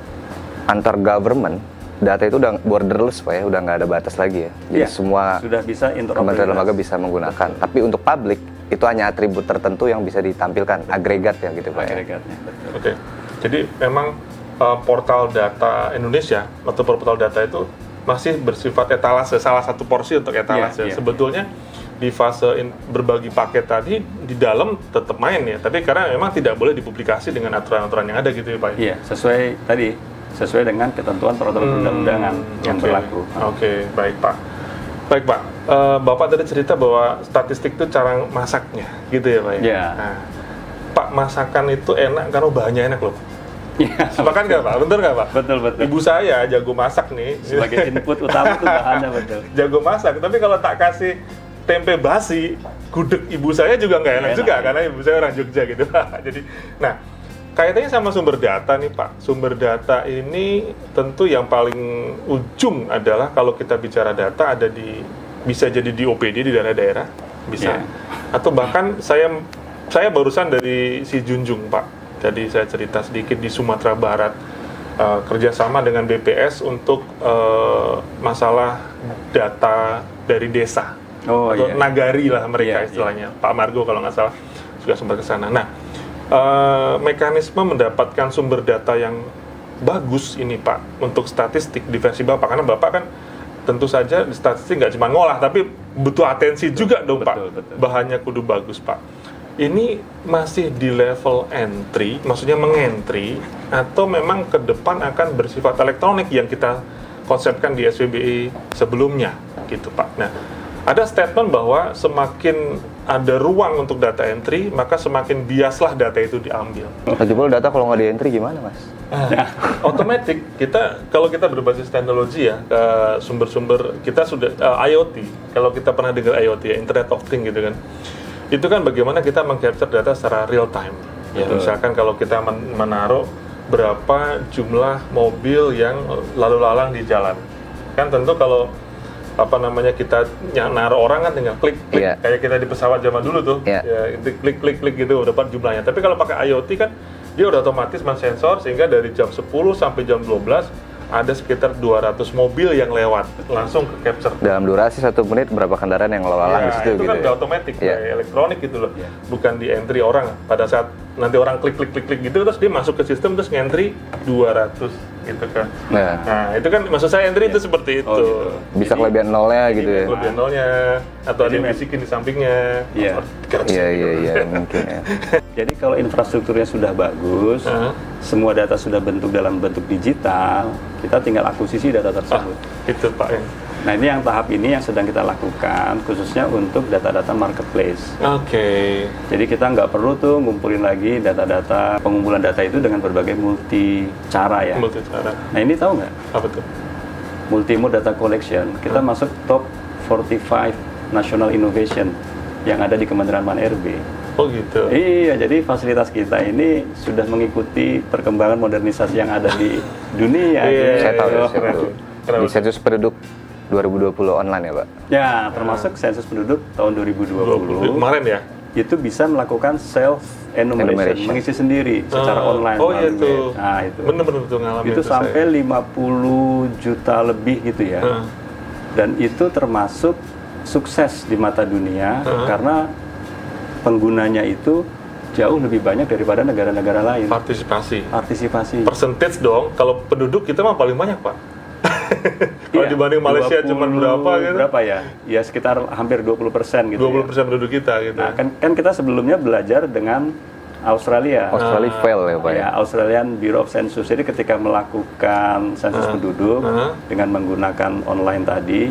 antar government data itu udah borderless Pak ya, udah nggak ada batas lagi ya. Jadi semua sudah bisa kementerian lembaga bisa menggunakan. Tapi untuk publik itu hanya atribut tertentu yang bisa ditampilkan, agregat ya gitu Pak ya. Agregatnya, betul. Oke. Jadi memang portal data Indonesia atau portal data itu masih bersifat etalase, salah satu porsi untuk etalase. Sebetulnya di fase berbagi paket tadi di dalam tetap main ya, tapi karena memang tidak boleh dipublikasi dengan aturan-aturan yang ada gitu ya Pak. Iya, sesuai dengan ketentuan peraturan perundang-undangan yang berlaku. Baik Pak. Baik Pak, Bapak tadi cerita bahwa statistik itu cara masaknya, gitu ya Pak ya? Iya. Nah, Pak, masakan itu enak karena bahannya enak loh. Iya. Sepakat nggak Pak? Betul nggak Pak? Betul. Ibu saya jago masak nih. Sebagai input utama itu bahannya betul. Jago masak, tapi kalau tak kasih tempe basi, gudeg ibu saya juga nggak enak juga, karena ibu saya orang Jogja gitu. Jadi, nah, kaitannya sama sumber data nih Pak. Sumber data ini tentu yang paling ujung adalah kalau kita bicara data ada bisa jadi di OPD di daerah-daerah, bisa. Atau bahkan saya barusan dari si Junjung Pak. Jadi saya cerita sedikit di Sumatera Barat, kerjasama dengan BPS untuk masalah data dari desa. Atau nagari lah mereka istilahnya. Pak Margo kalau nggak salah juga sempat ke sana. Nah, mekanisme mendapatkan sumber data yang bagus ini Pak untuk statistik di versi Bapak, karena Bapak kan tentu saja di statistik nggak cuma ngolah tapi butuh atensi juga dong Pak. Bahannya kudu bagus Pak. Ini masih di level entry, maksudnya mengentry, atau memang ke depan akan bersifat elektronik yang kita konsepkan di SWBI sebelumnya gitu Pak. Nah, ada statement bahwa semakin ada ruang untuk data entry, maka semakin biaslah data itu diambil. Jebol data kalau nggak di entry gimana Mas? Otomatis kalau kita berbasis teknologi ya, sumber-sumber kita sudah IoT. Kalau kita pernah dengar IoT ya, Internet of Things gitu kan. Itu kan bagaimana kita meng-capture data secara real time. Ya, misalkan kalau kita menaruh berapa jumlah mobil yang lalu lalang di jalan. Kan tentu kalau kita naruh orang kan tinggal klik kayak kita di pesawat zaman dulu tuh. Ya, klik gitu dapat jumlahnya. Tapi kalau pakai IoT kan dia udah otomatis mensensor sehingga dari jam 10 sampai jam 12 ada sekitar 200 mobil yang lewat, langsung ke capture. Dalam durasi 1 menit berapa kendaraan yang lalu lalang di situ itu gitu kan ya? udah otomatis, kayak elektronik gitu loh. Bukan di entry orang. Pada saat nanti orang klik gitu, terus dia masuk ke sistem terus ngentri 200 gitu kan. Nah, itu kan maksud saya entry itu seperti itu. Gitu. Bisa kelebihan nolnya gitu ya. Kelebihan nolnya, atau ada yang bisikin di sampingnya. Iya. Iya, mungkin ya. Jadi kalau infrastrukturnya sudah bagus, semua data sudah dalam bentuk digital, kita tinggal akuisisi data tersebut. Itu Pak ya. Nah ini yang tahap ini yang sedang kita lakukan, khususnya untuk data-data marketplace. Oke. Jadi kita nggak perlu tuh ngumpulin lagi data-data, pengumpulan data itu dengan berbagai multi cara ya. Multi cara. Nah ini tahu nggak? Apa tuh? Multimode Data Collection, kita masuk top 45 National Innovation yang ada di Kementerian PAN-RB. Oh gitu. Iya, jadi fasilitas kita ini sudah mengikuti perkembangan modernisasi yang ada di dunia. Saya tahu ya, keren. di sensus penduduk 2020 online ya Pak? Ya, termasuk sensus penduduk tahun 2020. Kemarin ya? Itu bisa melakukan self-enumeration, mengisi sendiri secara online. Oh iya tuh. Nah itu. Bener-bener tuh ngalamin itu sampai 50 juta lebih gitu ya. Dan itu termasuk sukses di mata dunia karena penggunanya itu jauh lebih banyak daripada negara-negara lain. Partisipasi. Persentage dong. Kalau penduduk kita mah paling banyak Pak. Kalau iya, dibanding Malaysia cuma berapa gitu? Berapa ya? Ya sekitar hampir 20% gitu. 20% ya. Penduduk kita gitu. Nah, kan kita sebelumnya belajar dengan Australia. Australia fail ya Pak ya? Australian Bureau of Census. Jadi ketika melakukan sensus penduduk dengan menggunakan online tadi,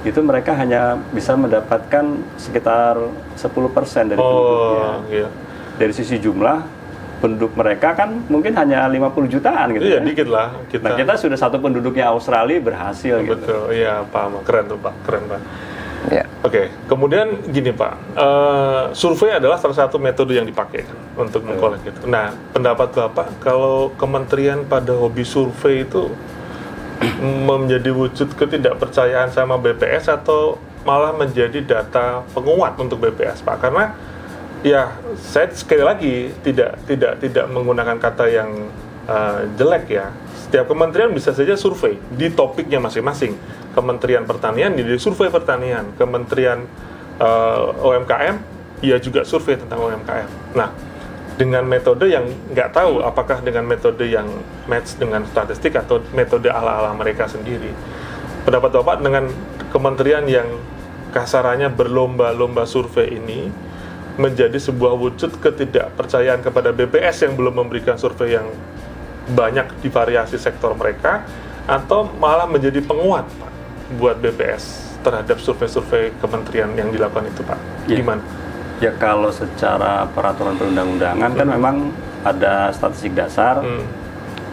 itu mereka hanya bisa mendapatkan sekitar 10% dari penduduknya. Iya. Dari sisi jumlah penduduk mereka kan mungkin hanya 50 jutaan gitu. Iya, ya. dikit lah. Nah, kita sudah satu penduduknya Australia berhasil gitu. Betul, iya paham. Keren tuh Pak, keren Pak. Ya. Oke, kemudian gini Pak, survei adalah salah satu metode yang dipakai kan, untuk mengkolek itu. Nah, pendapat Bapak, kalau kementerian pada hobi survei itu menjadi wujud ketidakpercayaan sama BPS atau malah menjadi data penguat untuk BPS Pak? Karena ya, saya sekali lagi tidak menggunakan kata yang jelek ya. Setiap kementerian bisa saja survei di topiknya masing-masing. Kementerian Pertanian di survei pertanian, Kementerian UMKM ya juga survei tentang UMKM. Nah, dengan metode yang nggak tahu apakah dengan metode yang match dengan statistik atau metode ala-ala mereka sendiri. Pendapat Bapak dengan kementerian yang kasarannya berlomba-lomba survei ini menjadi sebuah wujud ketidakpercayaan kepada BPS yang belum memberikan survei yang banyak di variasi sektor mereka, atau malah menjadi penguat Pak buat BPS terhadap survei-survei kementerian yang dilakukan itu Pak? Gimana? Ya kalau secara peraturan perundang-undangan kan memang ada statistik dasar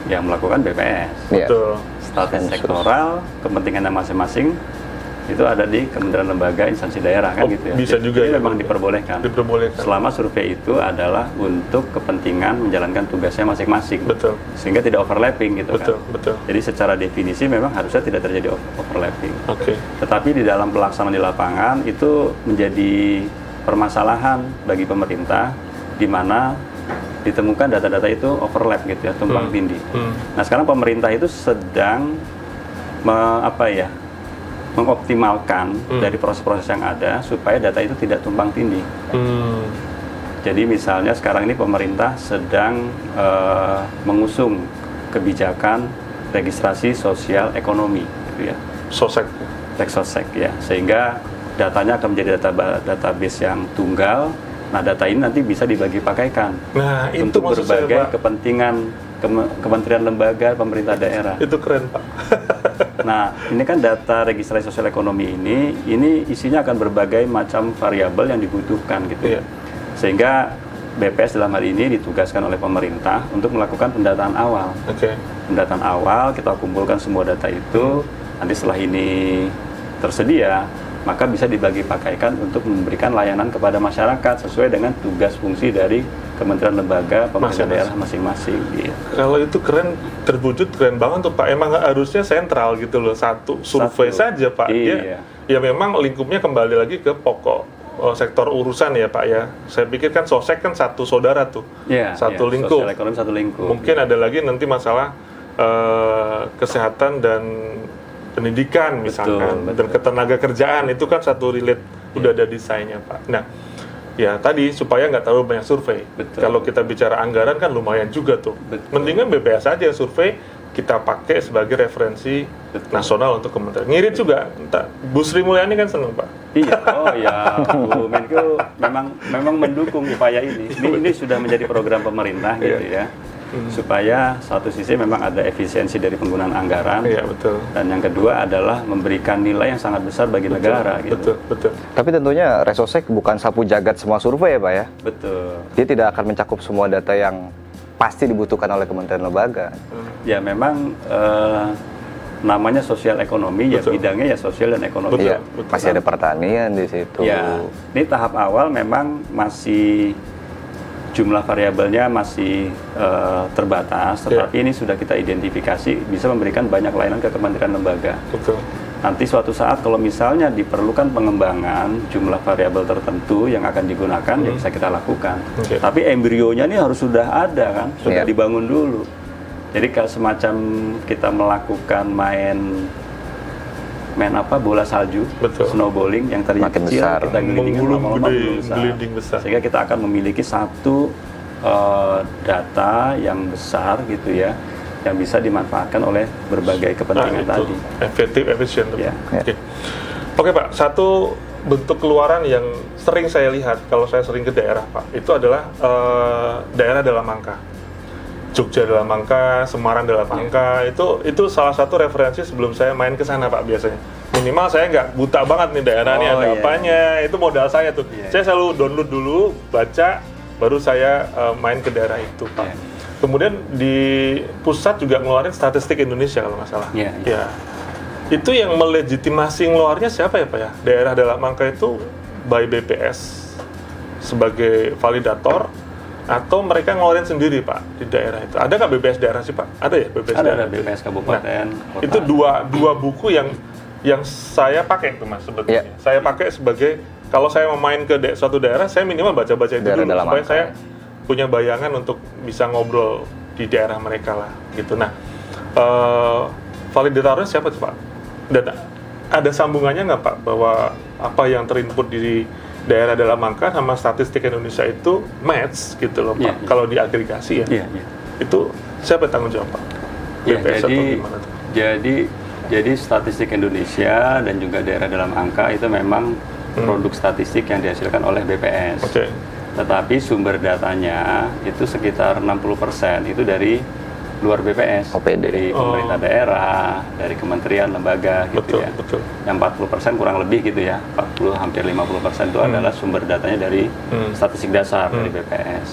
yang melakukan BPS. Betul. Statistik sektoral, kepentingannya masing-masing itu ada di kementerian lembaga instansi daerah kan gitu ya. Bisa juga jadi ya, memang diperbolehkan. Selama survei itu adalah untuk kepentingan menjalankan tugasnya masing-masing. Betul. Sehingga tidak overlapping gitu kan. Betul. Jadi secara definisi memang harusnya tidak terjadi overlapping. Oke. Tetapi di dalam pelaksanaan di lapangan itu menjadi permasalahan bagi pemerintah di mana ditemukan data-data itu overlap gitu ya, tumpang tindih. Nah, sekarang pemerintah itu sedang mengoptimalkan dari proses-proses yang ada supaya data itu tidak tumpang tindih. Jadi misalnya sekarang ini pemerintah sedang mengusung kebijakan registrasi sosial ekonomi, gitu ya. Sosek ya, sehingga datanya akan menjadi database yang tunggal. Nah, data ini nanti bisa dibagi pakaikan untuk berbagai kepentingan kementerian lembaga pemerintah daerah. Itu keren Pak. Nah, ini kan data registrasi sosial ekonomi ini isinya akan berbagai macam variabel yang dibutuhkan gitu. Iya. Sehingga BPS dalam hal ini ditugaskan oleh pemerintah untuk melakukan pendataan awal. Pendataan awal, kita kumpulkan semua data itu, nanti setelah ini tersedia, maka bisa dibagi pakaikan untuk memberikan layanan kepada masyarakat sesuai dengan tugas fungsi dari kementerian lembaga pemerintah daerah masing-masing. Iya. Kalau itu keren, terwujud keren banget tuh Pak. Emang harusnya sentral gitu loh, satu survei saja Pak. Iya. Ya memang lingkupnya kembali lagi ke pokok sektor urusan ya Pak ya. Saya pikir kan sosek kan satu saudara tuh, satu lingkup. Sosial ekonomi satu lingkup. Mungkin ada lagi nanti masalah kesehatan dan pendidikan misalkan, dan ketenaga kerjaan itu kan satu relate, udah ada desainnya Pak. Nah, Ya tadi supaya nggak terlalu banyak survei. Betul. Kalau kita bicara anggaran kan lumayan juga tuh. Betul. Mendingan BPS aja yang survei, kita pakai sebagai referensi nasional untuk kementerian. Ngirit juga, entah Bu Sri Mulyani kan seneng Pak. Iya, oh ya, Bu Menko memang mendukung upaya ini. Ini sudah menjadi program pemerintah gitu ya. Supaya satu sisi memang ada efisiensi dari penggunaan anggaran. Iya betul. Dan yang kedua adalah memberikan nilai yang sangat besar bagi negara gitu. Betul. Tapi tentunya Resosek bukan sapu jagat semua survei ya Pak ya? Betul. Dia tidak akan mencakup semua data yang pasti dibutuhkan oleh kementerian lembaga. Ya memang namanya sosial ekonomi, ya Betul. bidangnya ya sosial dan ekonomi. Iya, masih ada pertanian di situ. Ya, ini tahap awal memang masih jumlah variabelnya masih terbatas, tetapi ini sudah kita identifikasi bisa memberikan banyak layanan ke kementerian lembaga. Betul. Nanti suatu saat kalau misalnya diperlukan pengembangan jumlah variabel tertentu yang akan digunakan, ya bisa kita lakukan. Oke. Tapi embrionya ini harus sudah ada kan, sudah Iya. dibangun dulu. Jadi kalau semacam kita melakukan main bola salju, Betul. snowballing yang tadi Makin kecil, besar. kita gelindingkan Menggulung lama-lama gede, belum besar. gelinding besar. Sehingga kita akan memiliki satu data yang besar gitu ya, yang bisa dimanfaatkan oleh berbagai kepentingan Nah, itu tadi. efektif, efisien. Ya. Oke Pak, satu bentuk keluaran yang sering saya lihat kalau saya sering ke daerah Pak, itu adalah daerah dalam angka. Jogja dalam angka, Semarang dalam angka, itu salah satu referensi sebelum saya main ke sana Pak biasanya. Minimal saya nggak buta banget nih daerah ini ada apanya, itu modal saya tuh. Saya selalu download dulu, baca, baru saya main ke daerah itu Pak. Kemudian di pusat juga ngeluarin statistik Indonesia kalau nggak salah. Ya. Itu yang melegitimasi ngeluarnya siapa ya Pak ya? Daerah dalam angka itu by BPS sebagai validator atau mereka ngeluarin sendiri Pak di daerah itu? Ada nggak BPS daerah sih Pak? Ada ya BPS Ada daerah? BPS kabupaten, kota. Itu dua buku yang saya pakai tuh Mas sebetulnya. Saya pakai sebagai kalau saya mau main ke suatu daerah, saya minimal baca-baca itu Daerah dulu dalam supaya angka, saya punya bayangan untuk bisa ngobrol di daerah mereka lah gitu. Nah, validatornya siapa tuh Pak? Dan ada sambungannya nggak Pak bahwa apa yang terinput di daerah dalam angka sama statistik Indonesia itu match gitu loh Pak? Kalau diagregasi ya, itu siapa tanggung jawab Pak? BPS atau gimana tuh? Jadi statistik Indonesia dan juga daerah dalam angka itu memang produk statistik yang dihasilkan oleh BPS. Tetapi sumber datanya itu sekitar 60% itu dari luar BPS, dari pemerintah daerah, dari kementerian, lembaga gitu ya. Yang 40% kurang lebih gitu ya, 40 hampir 50% itu adalah sumber datanya dari statistik dasar dari BPS.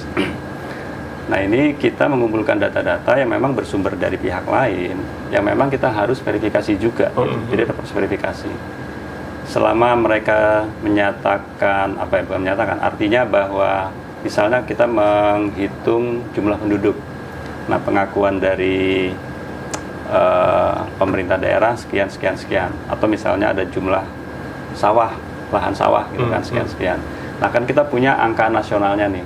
Nah ini kita mengumpulkan data-data yang memang bersumber dari pihak lain, yang memang kita harus verifikasi juga, jadi ada proses verifikasi. Selama mereka menyatakan, artinya bahwa misalnya kita menghitung jumlah penduduk, nah pengakuan dari pemerintah daerah sekian, atau misalnya ada jumlah sawah, lahan sawah gitu kan sekian. Nah kan kita punya angka nasionalnya nih,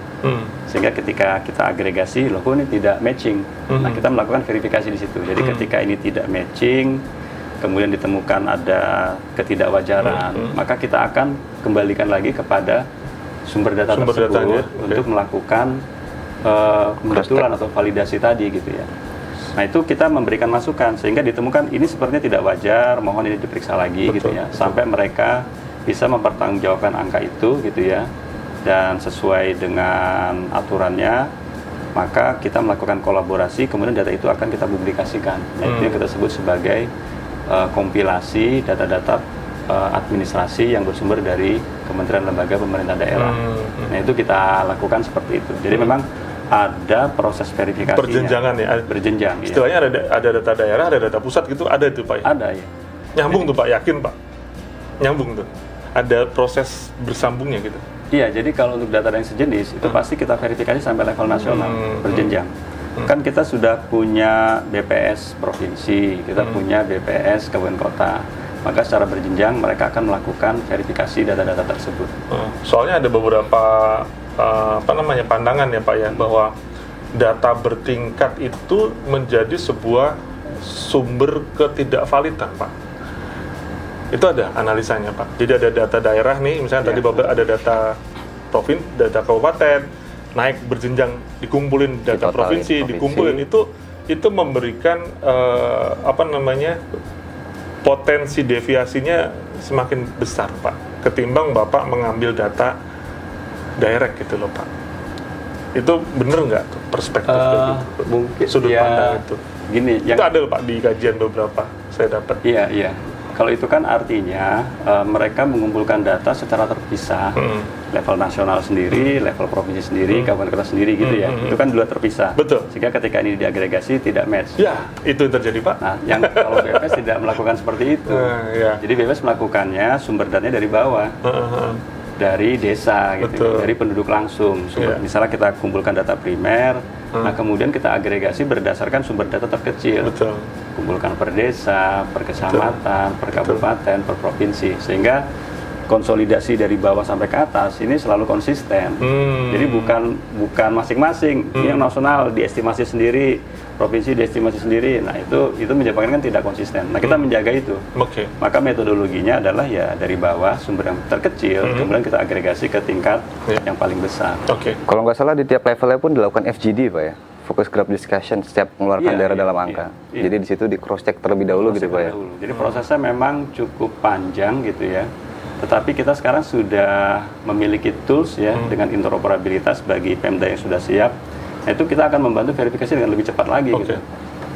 sehingga ketika kita agregasi, loh kok ini tidak matching, nah kita melakukan verifikasi di situ. Jadi ketika ini tidak matching, kemudian ditemukan ada ketidakwajaran, maka kita akan kembalikan lagi kepada sumber data tersebut untuk melakukan kebetulan atau validasi tadi gitu ya. Nah itu kita memberikan masukan sehingga ditemukan ini sepertinya tidak wajar, mohon ini diperiksa lagi gitu ya, sampai mereka bisa mempertanggungjawabkan angka itu gitu ya, dan sesuai dengan aturannya, maka kita melakukan kolaborasi, kemudian data itu akan kita publikasikan. Nah itu yang kita sebut sebagai kompilasi data-data administrasi yang bersumber dari kementerian lembaga pemerintah daerah. Nah itu kita lakukan seperti itu. Jadi memang ada proses verifikasinya. Berjenjangan ya? Berjenjang. Istilahnya ada data daerah, ada data pusat gitu, ada itu Pak ya? Ada ya. Nyambung tuh Pak, yakin Pak? Nyambung tuh? Ada proses bersambungnya gitu? Iya, jadi kalau untuk data yang sejenis, itu pasti kita verifikasi sampai level nasional, berjenjang. Kan kita sudah punya BPS provinsi, kita punya BPS kabupaten kota, maka secara berjenjang mereka akan melakukan verifikasi data-data tersebut. Soalnya ada beberapa pandangan ya Pak ya, bahwa data bertingkat itu menjadi sebuah sumber ketidakvalidan Pak. Itu ada analisanya Pak. Jadi ada data daerah nih, misalnya tadi Bapak ada data data kabupaten, naik berjenjang dikumpulin data provinsi, dikumpulin itu memberikan potensi deviasinya semakin besar, Pak, ketimbang Bapak mengambil data direct gitu loh, Pak. Itu bener nggak tuh perspektif gitu? Mungkin sudut pandang itu. Gini, itu ada loh, Pak, di kajian beberapa saya dapat. Iya. Kalau itu kan artinya mereka mengumpulkan data secara terpisah, level nasional sendiri, level provinsi sendiri, kabupaten kota sendiri gitu ya. Itu kan dua terpisah. Betul. Sehingga ketika ini diagregasi tidak match. Ya, itu yang terjadi, Pak. Nah, yang kalau BPS tidak melakukan seperti itu. Ya. Jadi BPS melakukannya sumber datanya dari bawah. Dari desa gitu, dari penduduk langsung. Misalnya kita kumpulkan data primer, nah kemudian kita agregasi berdasarkan sumber data terkecil. Betul. Kumpulkan per desa, per kecamatan, per kabupaten, per provinsi, sehingga konsolidasi dari bawah sampai ke atas ini selalu konsisten. Jadi bukan masing-masing, ini yang nasional diestimasi sendiri, provinsi diestimasi sendiri. Nah itu menyebabkan kan tidak konsisten. Nah kita menjaga itu. Maka metodologinya adalah ya dari bawah sumber yang terkecil, kemudian kita agregasi ke tingkat yang paling besar. Kalau nggak salah di tiap levelnya pun dilakukan FGD, Pak ya. Focus Group Discussion setiap mengeluarkan daerah dalam angka. Jadi di situ di cross check terlebih dahulu gitu, Pak ya. Jadi prosesnya memang cukup panjang gitu ya. Tetapi kita sekarang sudah memiliki tools ya dengan interoperabilitas bagi Pemda yang sudah siap. Nah, itu kita akan membantu verifikasi dengan lebih cepat lagi gitu.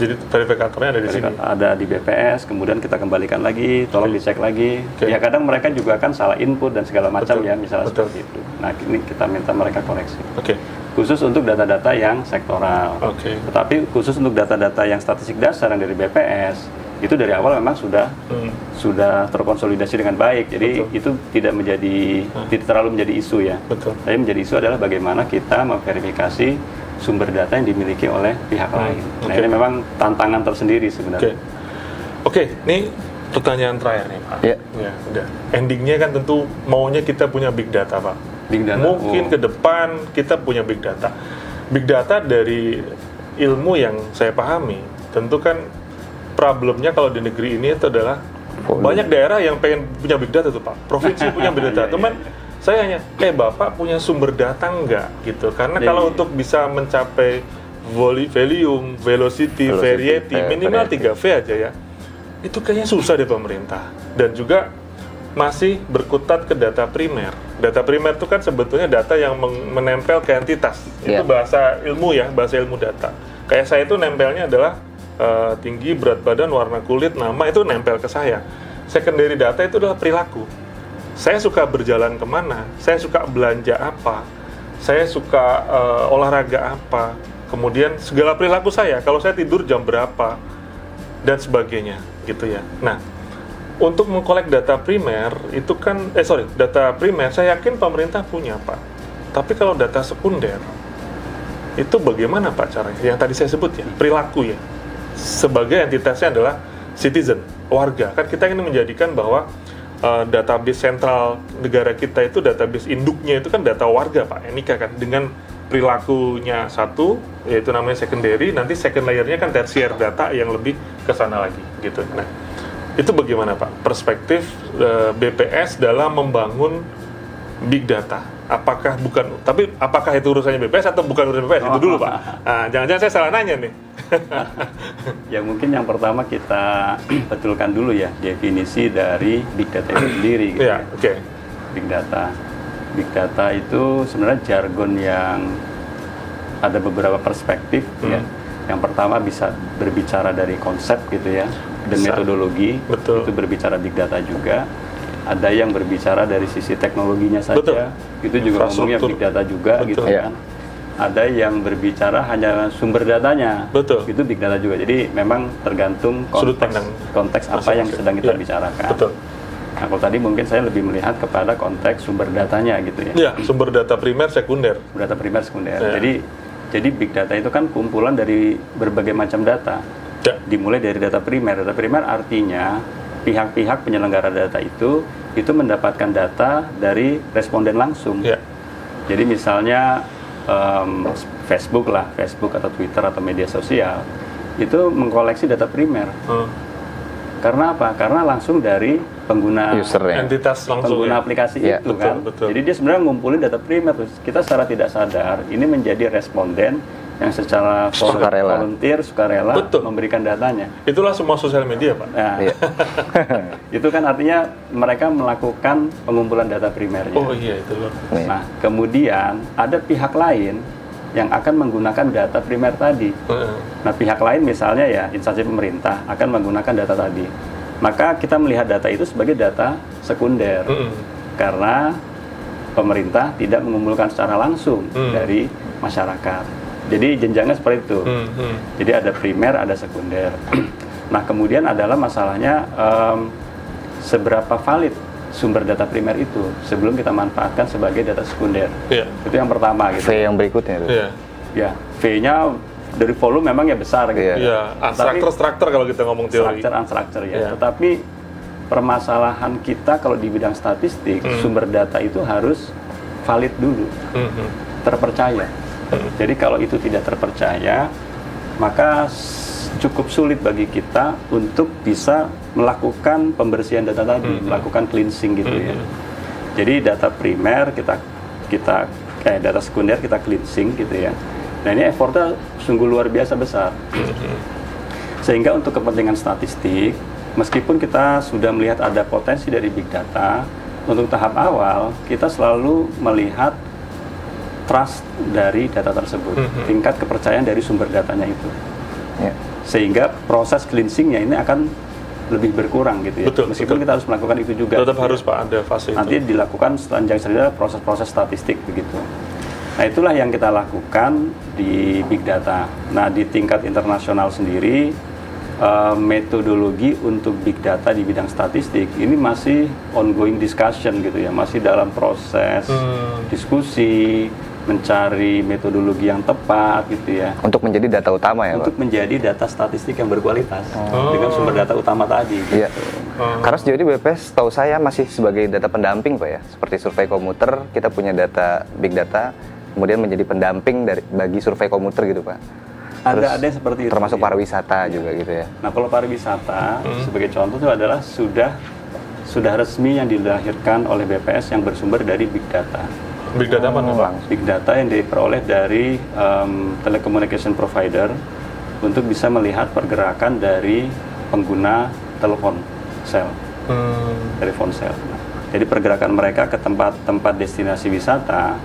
Jadi verifikatornya ada di sini. Ada di BPS, kemudian kita kembalikan lagi, tolong dicek lagi. Ya kadang mereka juga kan salah input dan segala macam ya, misalnya seperti itu. Nah, ini kita minta mereka koreksi. Khusus untuk data-data yang sektoral. Tetapi khusus untuk data-data yang statistik dasar yang dari BPS, itu dari awal memang sudah terkonsolidasi dengan baik. Jadi itu tidak terlalu menjadi isu ya. Tapi menjadi isu adalah bagaimana kita memverifikasi sumber data yang dimiliki oleh pihak lain. Nah ini memang tantangan tersendiri sebenarnya. Ini pertanyaan terakhir nih, Pak. Ya, udah. Endingnya kan tentu maunya kita punya big data, Pak. Big data. Mungkin ke depan kita punya big data. Big data dari ilmu yang saya pahami, tentu kan problemnya kalau di negeri ini itu adalah banyak daerah yang pengen punya big data tuh, Pak. Provinsi punya big data. Teman, saya hanya, Bapak punya sumber data nggak gitu? Karena kalau untuk bisa mencapai volume, velocity, variety, minimal 3V aja ya, itu kayaknya susah deh pemerintah. Dan juga masih berkutat ke data primer. Data primer itu kan sebetulnya data yang menempel ke entitas. Itu bahasa ilmu ya, bahasa ilmu data. Kayak saya itu nempelnya adalah tinggi, berat badan, warna kulit, nama, itu nempel ke saya. Secondary data itu adalah perilaku. Saya suka berjalan kemana, saya suka belanja apa, saya suka olahraga apa, kemudian segala perilaku saya, kalau saya tidur jam berapa, dan sebagainya, gitu ya. Nah, untuk mengkolek data primer, itu kan, data primer, saya yakin pemerintah punya, Pak. Tapi kalau data sekunder, itu bagaimana, Pak, caranya? Yang tadi saya sebut ya, perilaku ya. Sebagai entitasnya adalah citizen, warga. Kan kita ingin menjadikan bahwa database sentral negara kita itu, database induknya itu kan data warga, Pak, NIK kan, dengan perilakunya satu, yaitu namanya secondary, nanti second layer-nya kan tertiary data yang lebih ke sana lagi, gitu. Nah, itu bagaimana, Pak, perspektif BPS dalam membangun big data? Apakah itu urusannya BPS atau bukan urusan BPS? Itu dulu, Pak. Nah, jangan-jangan saya salah nanya nih. Ya mungkin yang pertama kita betulkan dulu ya definisi dari big data itu sendiri gitu. Big data. Big data itu sebenarnya jargon yang ada beberapa perspektif ya. Yang pertama bisa berbicara dari konsep gitu ya, dan metodologi. Itu berbicara big data juga. Ada yang berbicara dari sisi teknologinya saja. Itu juga ngomongnya big data juga gitu kan. Ada yang berbicara hanya sumber datanya, itu big data juga. Jadi memang tergantung konteks apa yang sedang kita bicarakan. Nah, kalau tadi mungkin saya lebih melihat kepada konteks sumber datanya gitu ya. Iya, sumber data primer, sekunder. Data primer, sekunder. Jadi big data itu kan kumpulan dari berbagai macam data. Dimulai dari data primer. Data primer artinya pihak-pihak penyelenggara data itu mendapatkan data dari responden langsung. Jadi misalnya Facebook atau Twitter atau media sosial itu mengkoleksi data primer. Karena apa? Karena langsung dari pengguna Usernya. Entitas langsung pengguna ya? aplikasi Iya, itu betul, kan. betul. Jadi dia sebenarnya ngumpulin data primer tuh. Kita secara tidak sadar ini menjadi responden yang secara Sukarela. volunteer, sukarela Betul. memberikan datanya. Itulah semua sosial media, Pak. Nah, Iya. itu kan artinya mereka melakukan pengumpulan data primernya. Oh iya, itu loh. Nih. Nah, kemudian ada pihak lain yang akan menggunakan data primer tadi. Nah, pihak lain misalnya ya instansi pemerintah akan menggunakan data tadi. Maka kita melihat data itu sebagai data sekunder. Karena pemerintah tidak mengumpulkan secara langsung dari masyarakat. Jadi jenjangnya seperti itu. Jadi ada primer, ada sekunder. Nah, kemudian adalah masalahnya seberapa valid sumber data primer itu sebelum kita manfaatkan sebagai data sekunder. Iya. Itu yang pertama gitu. V yang berikutnya tuh. Iya. Ya, V-nya dari volume memang ya besar gitu. Iya. Iya, unstructured kalau kita ngomong teori. Unstructured ya. Iya. Tetapi permasalahan kita kalau di bidang statistik, sumber data itu harus valid dulu, terpercaya. Jadi kalau itu tidak terpercaya, maka cukup sulit bagi kita untuk bisa melakukan pembersihan data tadi, melakukan cleansing gitu ya. Jadi data primer data sekunder kita cleansing gitu ya. Nah, ini effortnya sungguh luar biasa besar. Sehingga untuk kepentingan statistik, meskipun kita sudah melihat ada potensi dari big data, untuk tahap awal kita selalu melihat trust dari data tersebut, tingkat kepercayaan dari sumber datanya itu. Ya. Sehingga proses cleansingnya ini akan lebih berkurang gitu ya. Betul, Meskipun betul. kita harus melakukan itu juga. Tetap gitu ya. harus Pak ada fase itu. Nanti dilakukan selanjang saja proses-proses statistik begitu. Nah, itulah yang kita lakukan di big data. Nah, di tingkat internasional sendiri metodologi untuk big data di bidang statistik ini masih ongoing discussion gitu ya, masih dalam proses diskusi, mencari metodologi yang tepat gitu ya, Untuk menjadi data utama ya, Pak? untuk menjadi data statistik yang berkualitas dengan sumber data utama tadi gitu. Iya. Karena sejauh ini BPS tahu saya masih sebagai data pendamping, Pak ya. Seperti survei komuter, kita punya data big data, kemudian menjadi pendamping bagi survei komuter gitu, Pak. Ada yang seperti itu. Termasuk ya. pariwisata juga gitu ya. Nah, kalau pariwisata sebagai contoh itu adalah sudah resmi yang dilahirkan oleh BPS yang bersumber dari big data. Big data mana Pak? Big data yang diperoleh dari telecommunication provider untuk bisa melihat pergerakan dari pengguna telepon sel, dari ponsel. Nah, jadi pergerakan mereka ke tempat-tempat destinasi wisata